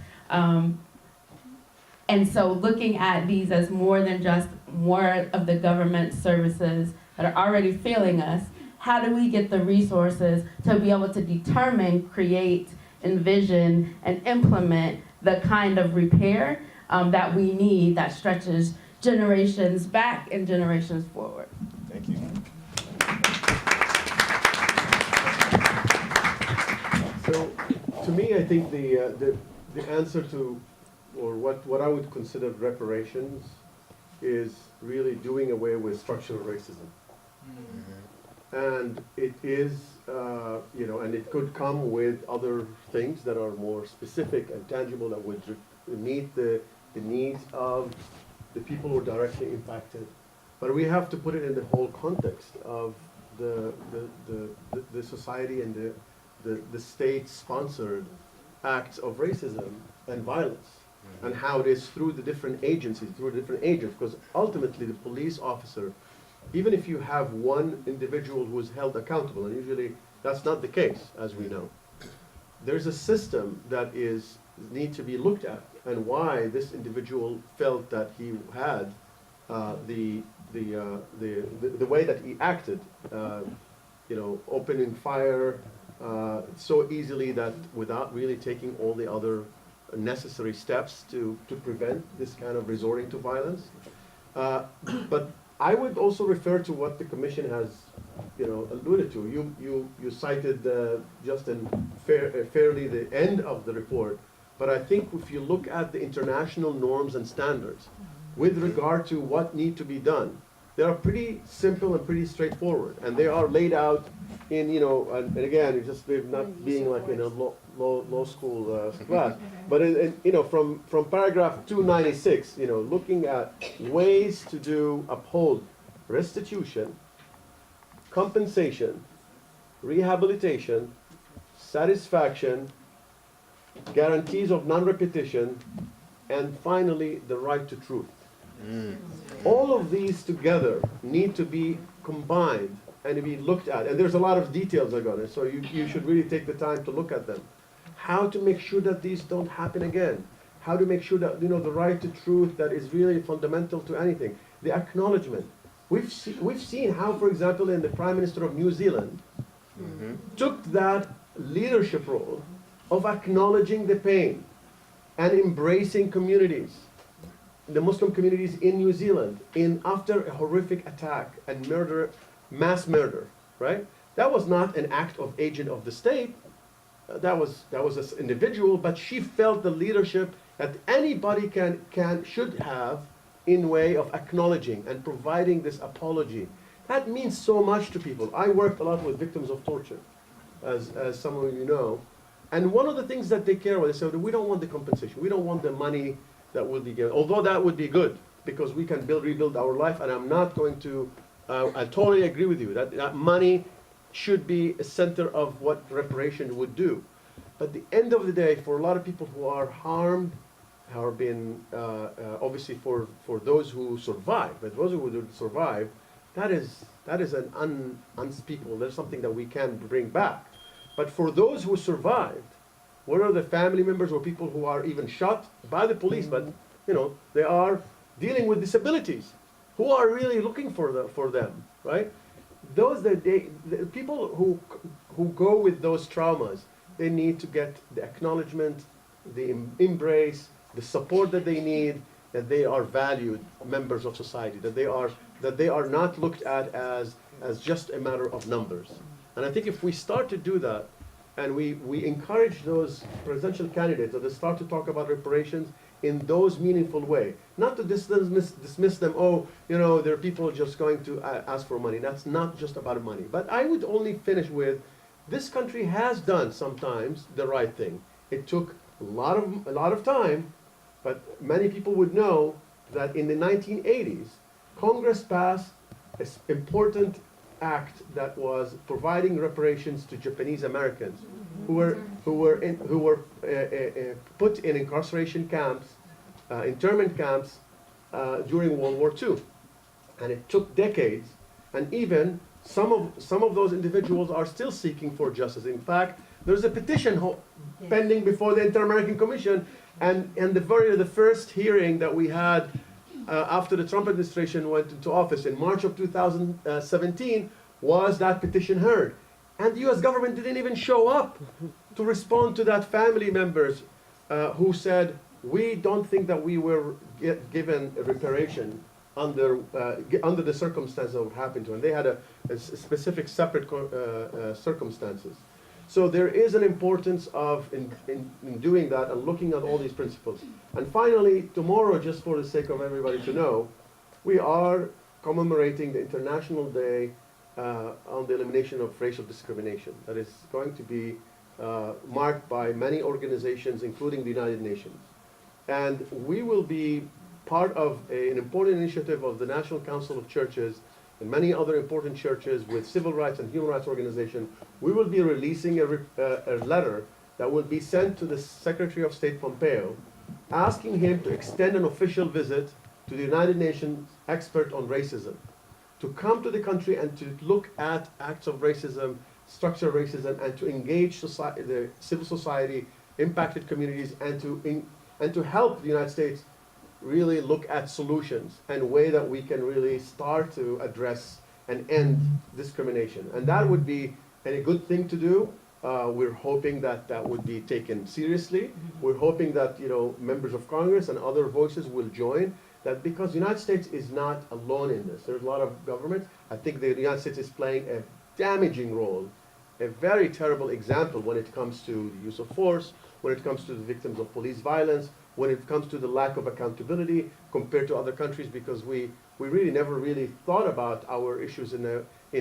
And so looking at these as more than just more of the government services that are already failing us, how do we get the resources to be able to determine, create, envision, and implement the kind of repair that we need that stretches generations back and generations forward? Thank you. So, to me, I think the answer to, or what I would consider reparations, is really doing away with structural racism. And it is, and it could come with other things that are more specific and tangible that would meet the needs of the people who are directly impacted. But we have to put it in the whole context of the society and the state-sponsored acts of racism and violence, and how it is through the different agencies, because ultimately the police officer, even if you have one individual who is held accountable, and usually that's not the case, as we know, there's a system that need to be looked at, and why this individual felt that he had the way that he acted, opening fire so easily, that without really taking all the other necessary steps to prevent this kind of resorting to violence. But I would also refer to what the Commission has, alluded to. You cited just in fairly the end of the report, but I think if you look at the international norms and standards with regard to what need to be done, they are pretty simple and pretty straightforward, and they are laid out in, and again, it's just not being like in a law school class, but from paragraph 296, looking at ways to uphold restitution, compensation, rehabilitation, satisfaction, guarantees of non-repetition, and finally the right to truth. All of these together need to be combined and to be looked at, and there's a lot of details on it, so you should really take the time to look at them. How to make sure that these don't happen again. How to make sure that, the right to truth that is really fundamental to anything. The acknowledgement. We've seen how, for example, in the Prime Minister of New Zealand took that leadership role of acknowledging the pain and embracing communities, the Muslim communities in New Zealand, after a horrific attack and murder, mass murder, right? That was not an act of agent of the state. That was an individual, but she felt the leadership that anybody should have in way of acknowledging and providing this apology. That means so much to people. I worked a lot with victims of torture, as some of you know. And one of the things that they care about, they say, we don't want the compensation. We don't want the money that will be given. Although that would be good, because we can rebuild our life. And I'm not going to, I totally agree with you, that money should be a center of what reparation would do. But at the end of the day, for a lot of people who are harmed, have been, obviously for those who survive, but those who didn't survive, that is an unspeakable. There's something that we can bring back. But for those who survived, what are the family members or people who are even shot by the police, but they are dealing with disabilities, who are really looking for them, right? Those the people who go with those traumas, they need to get the acknowledgement, the embrace, the support that they need, that they are valued members of society, that they are not looked at as just a matter of numbers. And I think if we start to do that, and we encourage those presidential candidates that they start to talk about reparations in those meaningful way, not to dismiss them, there are people just going to ask for money. That's not just about money. But I would only finish with, this country has done sometimes the right thing. It took a lot of time, but many people would know that in the 1980s, Congress passed an important act that was providing reparations to Japanese Americans who were put in incarceration camps, internment camps during World War II, and it took decades. And even some of those individuals are still seeking for justice. In fact, there's a petition pending before the Inter-American Commission, and the first hearing that we had after the Trump administration went into office in March of 2017 was that petition heard. And the US government didn't even show up to respond to that family members who said, we don't think that we were given a reparation under the circumstances that would happen to them. They had a specific separate circumstances. So there is an importance of in doing that and looking at all these principles. And finally, tomorrow, just for the sake of everybody to know, we are commemorating the International Day on the elimination of racial discrimination. That is going to be marked by many organizations, including the United Nations. And we will be part of an important initiative of the National Council of Churches and many other important churches with civil rights and human rights organizations. We will be releasing a letter that will be sent to the Secretary of State Pompeo, asking him to extend an official visit to the United Nations expert on racism, to come to the country and to look at acts of racism, structural racism, and to engage the civil society, impacted communities, and to help the United States really look at solutions and a way that we can really start to address and end discrimination. And that would be a good thing to do. We're hoping that that would be taken seriously. We're hoping that members of Congress and other voices will join. That because the United States is not alone in this. There's a lot of governments. I think the United States is playing a damaging role, a very terrible example when it comes to the use of force, when it comes to the victims of police violence, when it comes to the lack of accountability compared to other countries, because we really never really thought about our issues in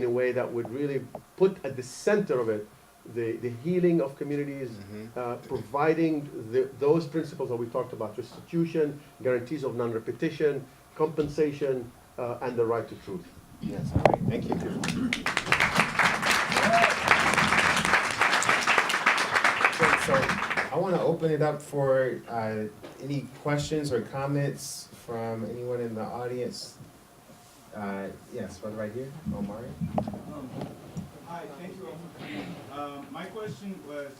a way that would really put at the center of it the healing of communities, providing those principles that we talked about: restitution, guarantees of non-repetition, compensation, and the right to truth. Yes, all right. Thank you. So I want to open it up for any questions or comments from anyone in the audience. Yes, right here, Omar. Hi, thank you all for coming. My question was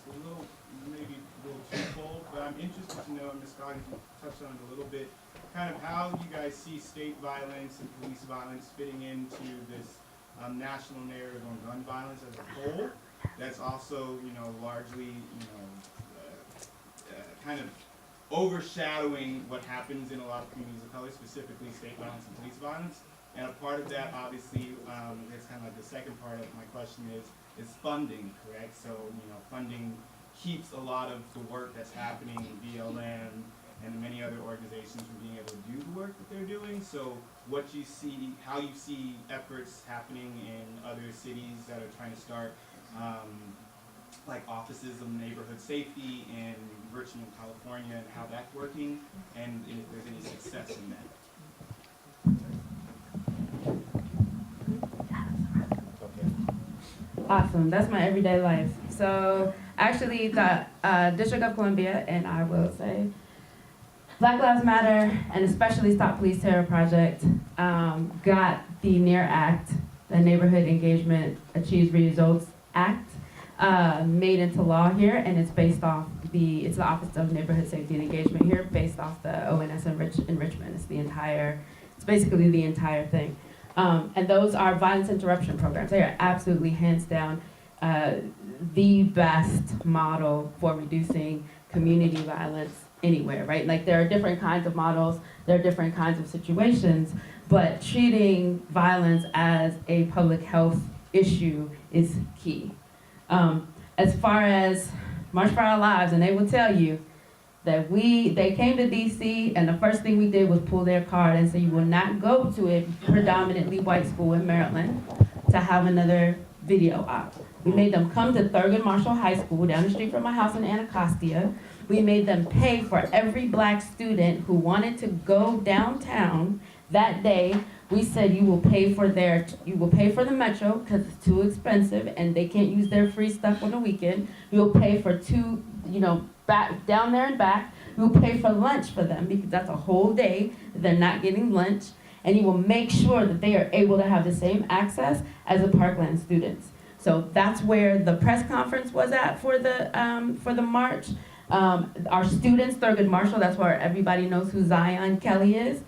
maybe a little twofold, but I'm interested to know, and Ms. Collins touched on it a little bit, kind of how you guys see state violence and police violence fitting into this national narrative on gun violence as a whole. That's also, largely, kind of overshadowing what happens in a lot of communities of color, specifically state violence and police violence. And a part of that, obviously, is kind of like the second part of my question is funding, correct? So, funding keeps a lot of the work that's happening in BLM and many other organizations from being able to do the work that they're doing. So what you see, how you see efforts happening in other cities that are trying to start like offices of neighborhood safety in Richmond, California, and how that's working, and if there's any success in that. Awesome, that's my everyday life. So actually the District of Columbia, and I will say Black Lives Matter, and especially Stop Police Terror Project, got the NEAR Act, the Neighborhood Engagement Achieves Results Act, made into law here, and it's based off it's the Office of Neighborhood Safety and Engagement here, based off the ONS in Richmond. It's basically the entire thing. And those are violence interruption programs. They are absolutely, hands down, the best model for reducing community violence anywhere, right? Like, there are different kinds of models, there are different kinds of situations, but treating violence as a public health issue is key. As far as March for Our Lives, and they will tell you that they came to DC, and the first thing we did was pull their card and say, you will not go to a predominantly white school in Maryland to have another video op. We made them come to Thurgood Marshall High School down the street from my house in Anacostia. We made them pay for every black student who wanted to go downtown that day. We said, you will pay for the metro because it's too expensive and they can't use their free stuff on the weekend. You'll pay for back down there and back. You'll pay for lunch for them because that's a whole day that they're not getting lunch. And you will make sure that they are able to have the same access as the Parkland students. So that's where the press conference was at for the march. Our students, Thurgood Marshall, that's where everybody knows who Zion Kelly is.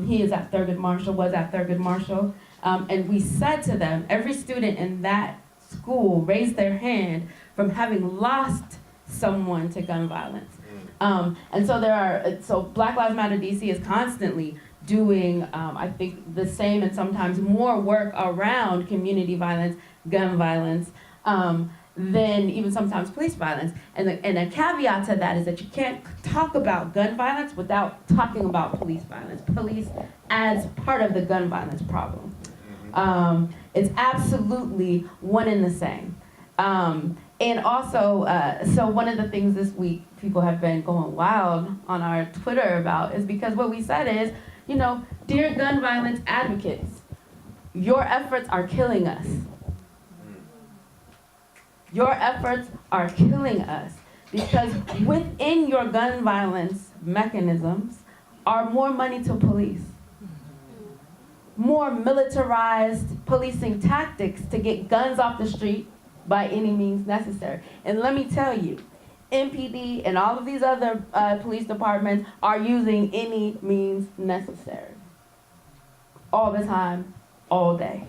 He is at Thurgood Marshall, was at Thurgood Marshall. And we said to them, every student in that school raised their hand from having lost someone to gun violence. And so Black Lives Matter DC is constantly doing, I think, the same and sometimes more work around community violence, gun violence, than even sometimes police violence. And a caveat to that is that you can't talk about gun violence without talking about police violence. Police as part of the gun violence problem. It's absolutely one and the same. And also, so one of the things this week people have been going wild on our Twitter about is because what we said is, dear gun violence advocates, your efforts are killing us. Your efforts are killing us because within your gun violence mechanisms are more money to police, more militarized policing tactics to get guns off the street by any means necessary. And let me tell you, MPD and all of these other police departments are using any means necessary. All the time, all day.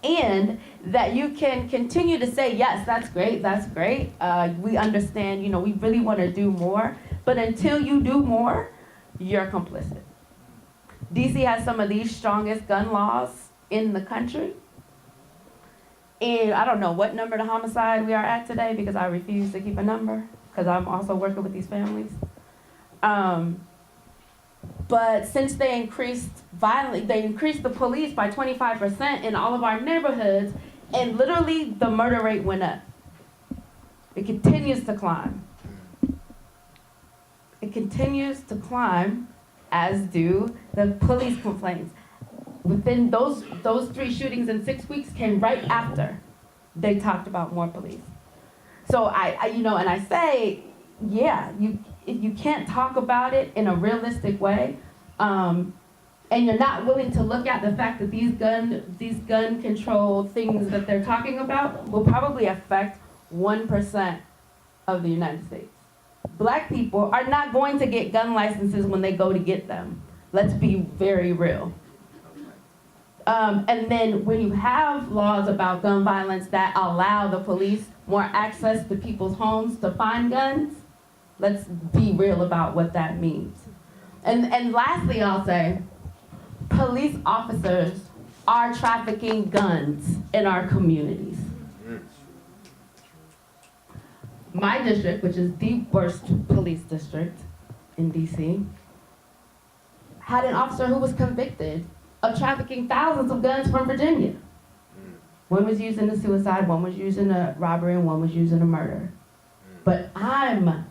And that you can continue to say, yes, that's great, we understand, we really want to do more, but until you do more, you're complicit. DC has some of the strongest gun laws in the country. And I don't know what number the homicide we are at today because I refuse to keep a number because I'm also working with these families. But since they increased the police by 25% in all of our neighborhoods, and literally the murder rate went up. It continues to climb. It continues to climb, as do the police complaints. Within those 3 shootings in 6 weeks came right after they talked about more police. So and I say, yeah, you can't talk about it in a realistic way, and you're not willing to look at the fact that these gun control things that they're talking about will probably affect 1% of the United States. Black people are not going to get gun licenses when they go to get them. Let's be very real. And then when you have laws about gun violence that allow the police more access to people's homes to find guns, Let's be real about what that means. And lastly, I'll say, police officers are trafficking guns in our communities. My district, which is the worst police district in DC, had an officer who was convicted of trafficking thousands of guns from Virginia. One was used in a suicide, one was used in a robbery, and one was used in a murder. But I'm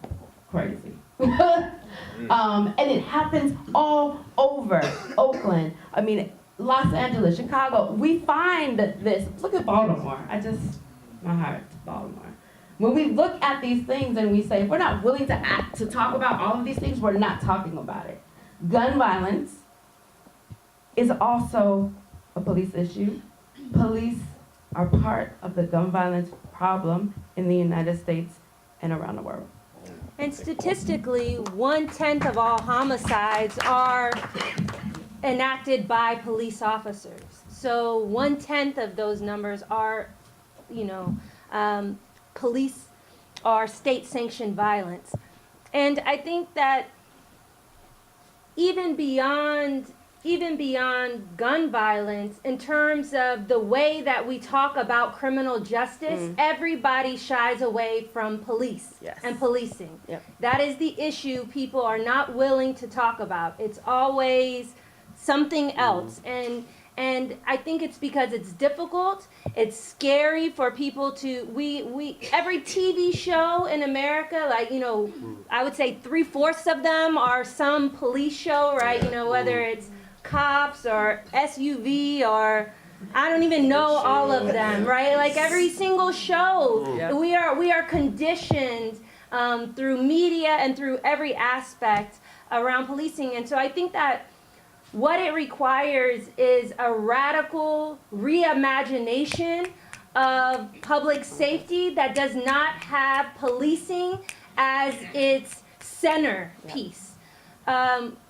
crazy. And it happens all over Oakland. I mean, Los Angeles, Chicago. We find this. Look at Baltimore. My heart, Baltimore. When we look at these things and we say, if we're not willing to talk about all of these things, we're not talking about it. Gun violence is also a police issue. Police are part of the gun violence problem in the United States and around the world. And statistically, 1/10 of all homicides are enacted by police officers. So 1/10 of those numbers are, police or state-sanctioned violence. And I think that even beyond gun violence, in terms of the way that we talk about criminal justice, everybody shies away from police and policing. Yep. That is the issue people are not willing to talk about. It's always something else. And I think it's because it's difficult, it's scary for people to, every TV show in America, I would say 3/4 of them are some police show, right? Whether it's cops or SUV or I don't even know all of them, right? Like every single show, we are conditioned through media and through every aspect around policing. And so I think that what it requires is a radical reimagination of public safety that does not have policing as its centerpiece.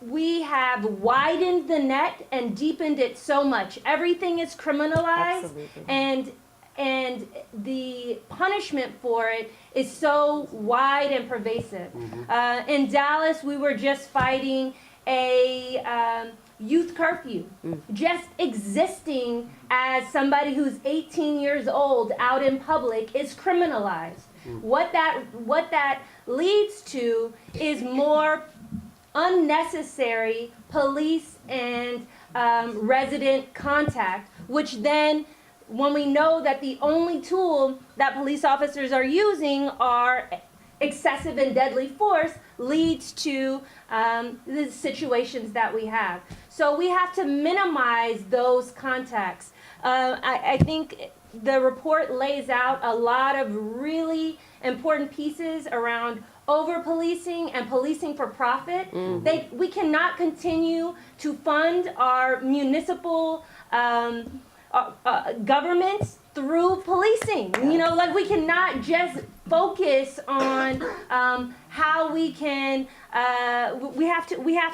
We have widened the net and deepened it so much. Everything is criminalized, and the punishment for it is so wide and pervasive. In Dallas, we were just fighting a youth curfew. Just existing as somebody who's 18 years old out in public is criminalized. What that leads to is more unnecessary police and resident contact, which then, when we know that the only tool that police officers are using are excessive and deadly force, leads to the situations that we have. So we have to minimize those contacts. I think the report lays out a lot of really important pieces around over-policing and policing for profit. We cannot continue to fund our municipal governments through policing. We cannot just focus on how we can. We have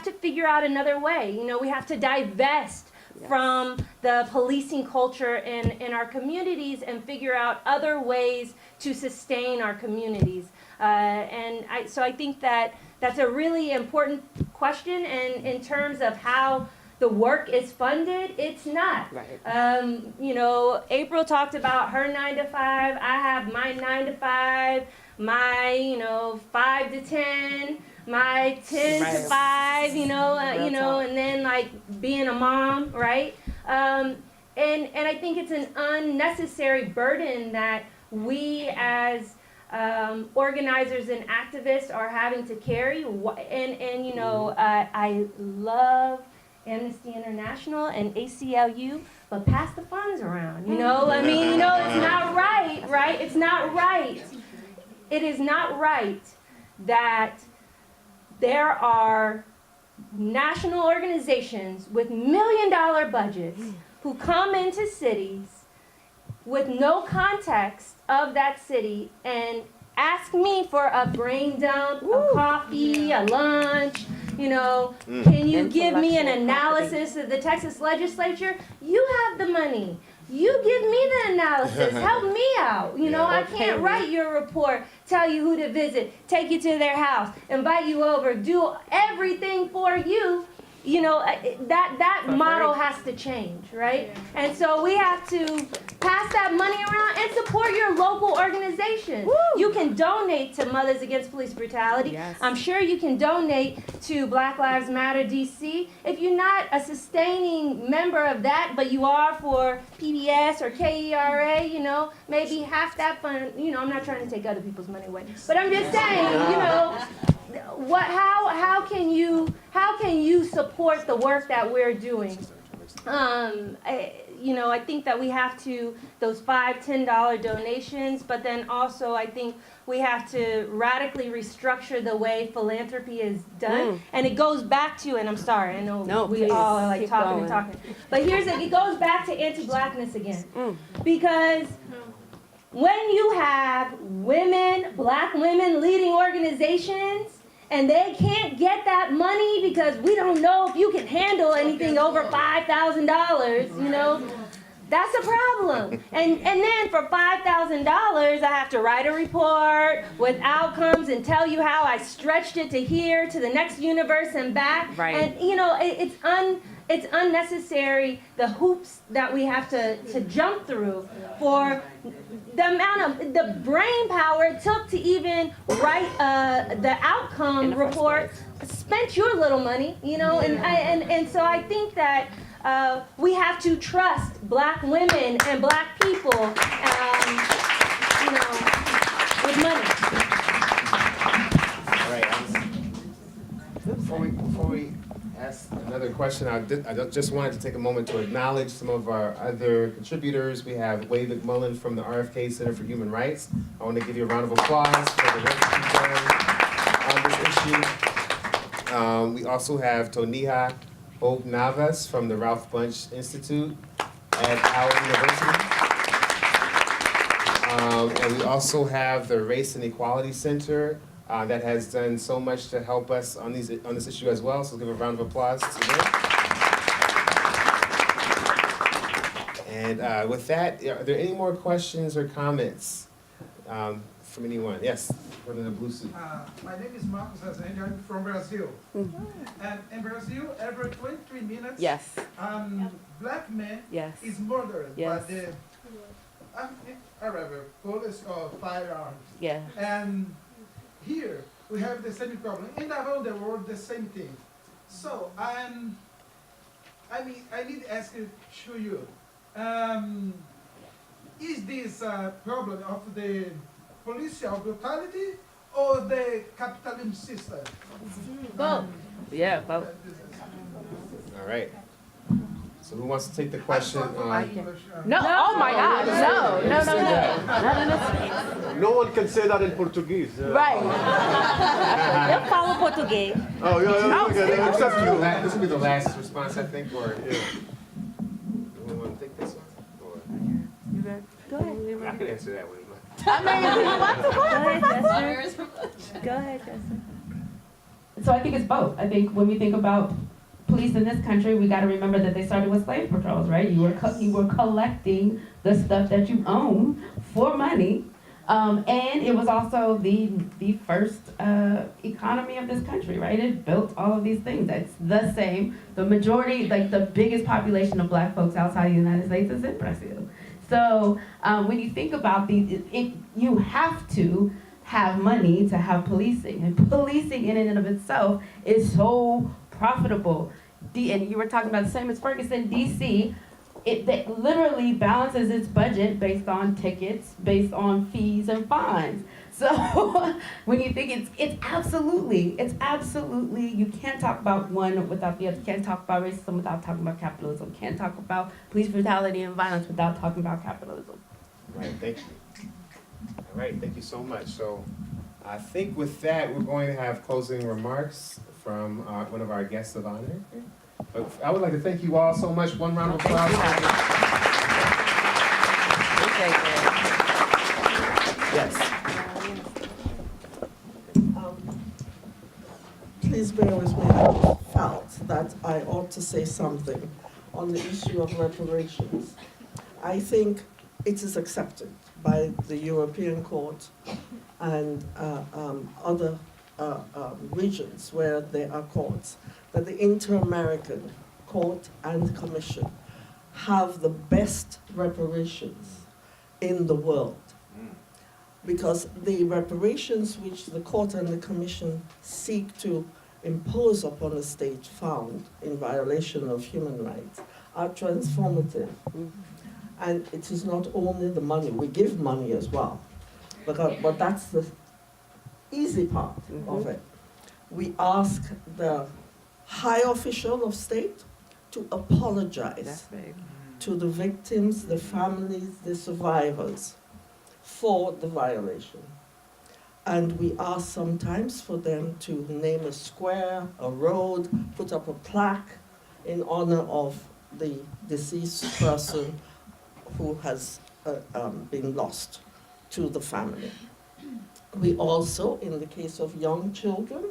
to figure out another way. We have to divest from the policing culture in our communities and figure out other ways to sustain our communities. So I think that that's a really important question. And in terms of how the work is funded, it's not. Right. April talked about her 9 to 5. I have my 9 to 5, my 5 to 10, my 10 to 5. And then being a mom, right? And I think it's an unnecessary burden that we as organizers and activists are having to carry. I love Amnesty International and ACLU, but pass the funds around, it's not right, right? It's not right. It is not right that there are national organizations with $1 million budgets who come into cities with no context of that city and ask me for a brain dump, a coffee, a lunch, can you give me an analysis of the Texas legislature? You have the money. You give me the analysis. Help me out. You know, I can't write your report, tell you who to visit, take you to their house, invite you over, do everything for you. You know, that model has to change, right? And so we have to pass that money around and support your local organization. You can donate to Mothers Against Police Brutality. Yes. I'm sure you can donate to Black Lives Matter DC. If you're not a sustaining member of that, but you are for PBS or KERA, you know, maybe half that fund, you know, I'm not trying to take other people's money away, but I'm just saying, you know, how can you support the work that we're doing? You know, I think that we have to, those $5, $10 donations, but then also I think we have to radically restructure the way philanthropy is done. And it goes back to, and I'm sorry, I know we all are like talking and talking, but it goes back to anti-blackness again. Because when you have women, black women leading organizations, and they can't get that money because we don't know if you can handle anything over $5,000, you know, that's a problem. And then for $5,000, I have to write a report with outcomes and tell you how I stretched it to here, to the next universe and back. Right. And, you know, it's unnecessary, the hoops that we have to jump through for the amount of the brain power it took to even write the outcome report. Spent your little money, you know, and so I think that we have to trust black women and black people, you know, with money. All right. Before we ask another question, I just wanted to take a moment to acknowledge some of our other contributors. We have Wade McMullen from the RFK Center for Human Rights. I want to give you a round of applause for the work that you've done on this issue. We also have Toniha Hope Navas from the Ralph Bunche Institute at Howard University. And we also have the Race and Equality Center that has done so much to help us on this issue as well. So give a round of applause to them. And with that, are there any more questions or comments from anyone? Yes, from the blue suit. My name is Marcos Rezende. I'm from Brazil. And in Brazil, every 23 minutes, black man is murdered by the police or firearms. And here we have the same problem. And around the world, the same thing. So I need to ask you to you, is this a problem of the policial brutality or the capitalism system? Both. Yeah, both. All right. So who wants to take the question? No, oh my God, no. No one can say that in Portuguese. Right. Eu falo português. Oh, yeah, except you. This will be the last response, I think, or anyone want to take this one? Or, You ready? Go ahead. I can answer that one. I mean, Go ahead, Justin. So I think it's both. I think when we think about police in this country, we got to remember that they started with slave patrols, right? You were collecting the stuff that you own for money, and it was also the first economy of this country, right? It built all of these things. That's the same. The majority, like the biggest population of black folks outside the United States is in Brazil. So when you think about these, you have to have money to have policing, and policing in and of itself is so profitable. And you were talking about the same as Ferguson, DC, it literally balances its budget based on tickets, based on fees and fines. So when you think it's absolutely, you can't talk about one without the other. You can't talk about racism without talking about capitalism. You can't talk about police brutality and violence without talking about capitalism. Right, thank you. All right, thank you so much. So I think with that, we're going to have closing remarks from one of our guests of honor. But I would like to thank you all so much. One round of applause. Yes. Please bear with me. I felt that I ought to say something on the issue of reparations. I think it is accepted by the European Court and other regions where there are courts, that the Inter-American Court and Commission have the best reparations in the world. Because the reparations which the court and the commission seek to impose upon a state found in violation of human rights are transformative. And it is not only the money, we give money as well, but that's the easy part of it. We ask the high official of state to apologize to the victims, the families, the survivors for the violation. And we ask sometimes for them to name a square, a road, put up a plaque in honor of the deceased person who has been lost to the family. We also, in the case of young children,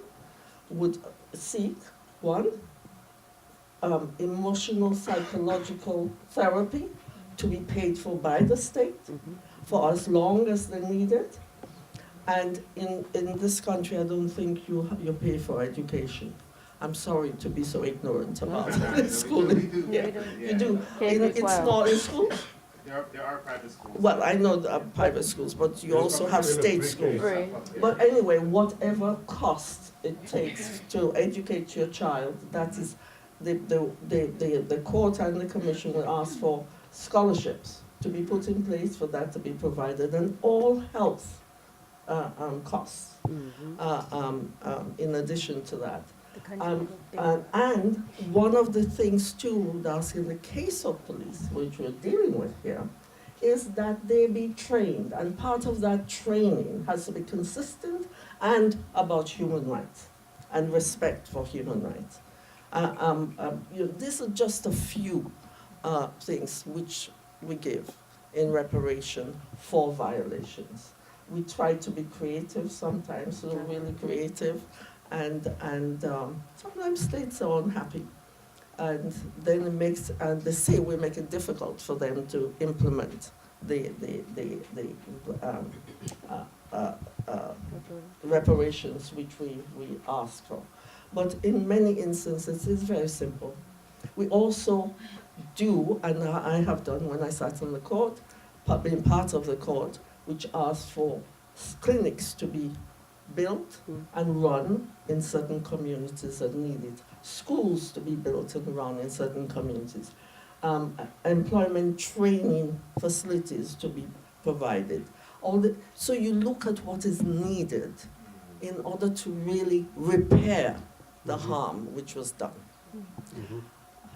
would seek, one, emotional, psychological therapy to be paid for by the state for as long as they need it. And in this country, I don't think you pay for education. I'm sorry to be so ignorant about schooling. You do. It's not in schools? There are private schools. Well, I know there are private schools, but you also have state schools. But anyway, whatever cost it takes to educate your child, that is, the court and the commission will ask for scholarships to be put in place for that to be provided, and all health costs in addition to that. And one of the things too, that's in the case of police, which we're dealing with here, is that they be trained, and part of that training has to be consistent and about human rights and respect for human rights. These are just a few things which we give in reparation for violations. We try to be creative sometimes, so really creative, and sometimes states are unhappy, and then it makes, and they say we make it difficult for them to implement the reparations which we ask for. But in many instances, it's very simple. We also do, and I have done when I sat on the court, being part of the court, which asked for clinics to be built and run in certain communities that need it, schools to be built and run in certain communities, employment training facilities to be provided. So you look at what is needed in order to really repair the harm which was done.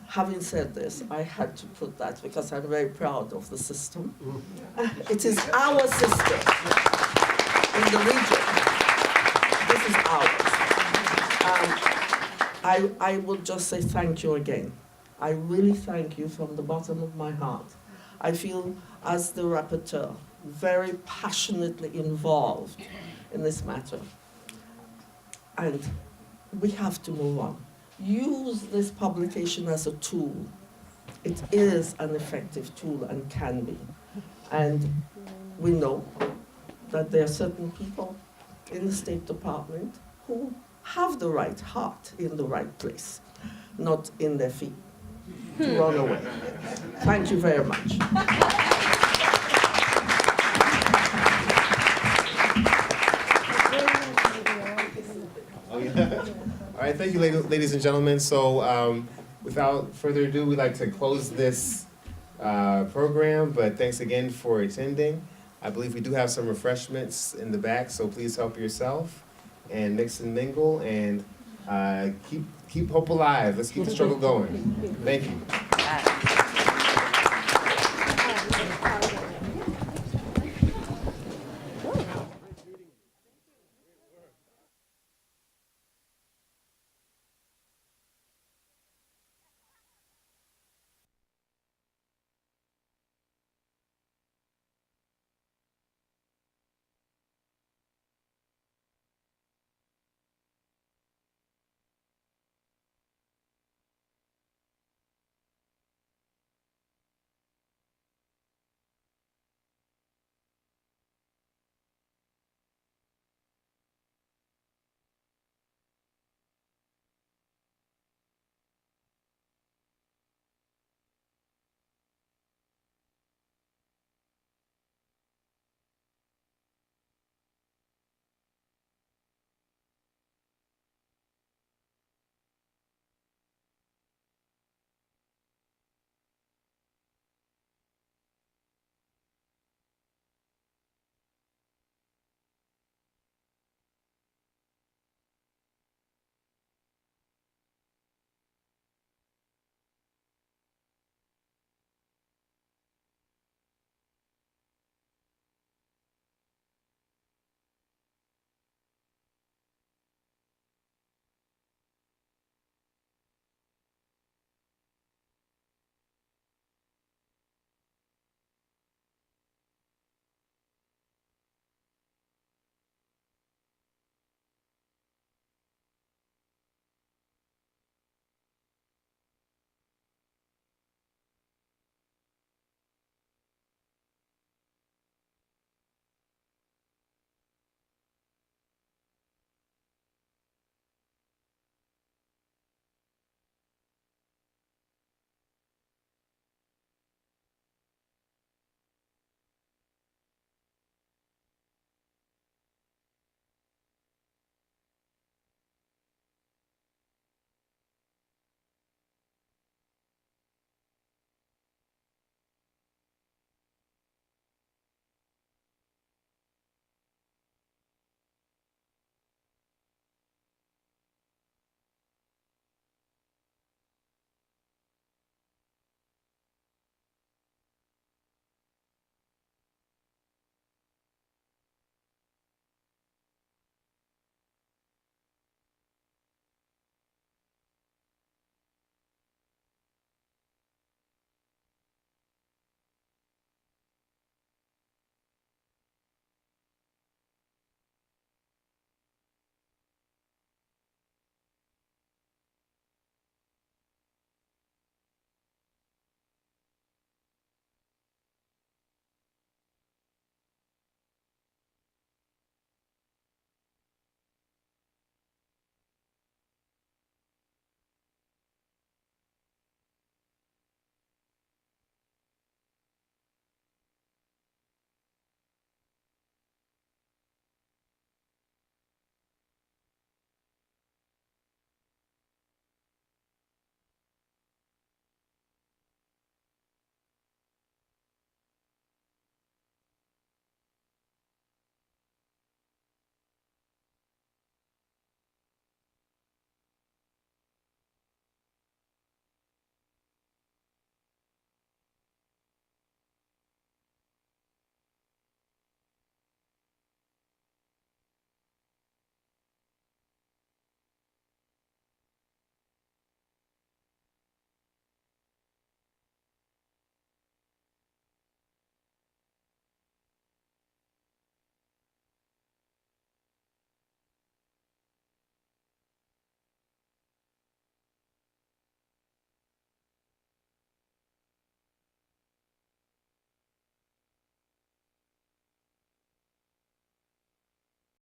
Having said this, I had to put that because I'm very proud of the system. It is our system in the region. This is ours. I would just say thank you again. I really thank you from the bottom of my heart. I feel, as the rapporteur, very passionately involved in this matter. And we have to move on. Use this publication as a tool. It is an effective tool and can be. And we know that there are certain people in the State Department who have the right heart in the right place, not in their feet to run away. Thank you very much. All right, thank you, ladies and gentlemen. So without further ado, we'd like to close this program, but thanks again for attending. I believe we do have some refreshments in the back, so please help yourself and mix and mingle and keep hope alive. Let's keep the struggle going. Thank you.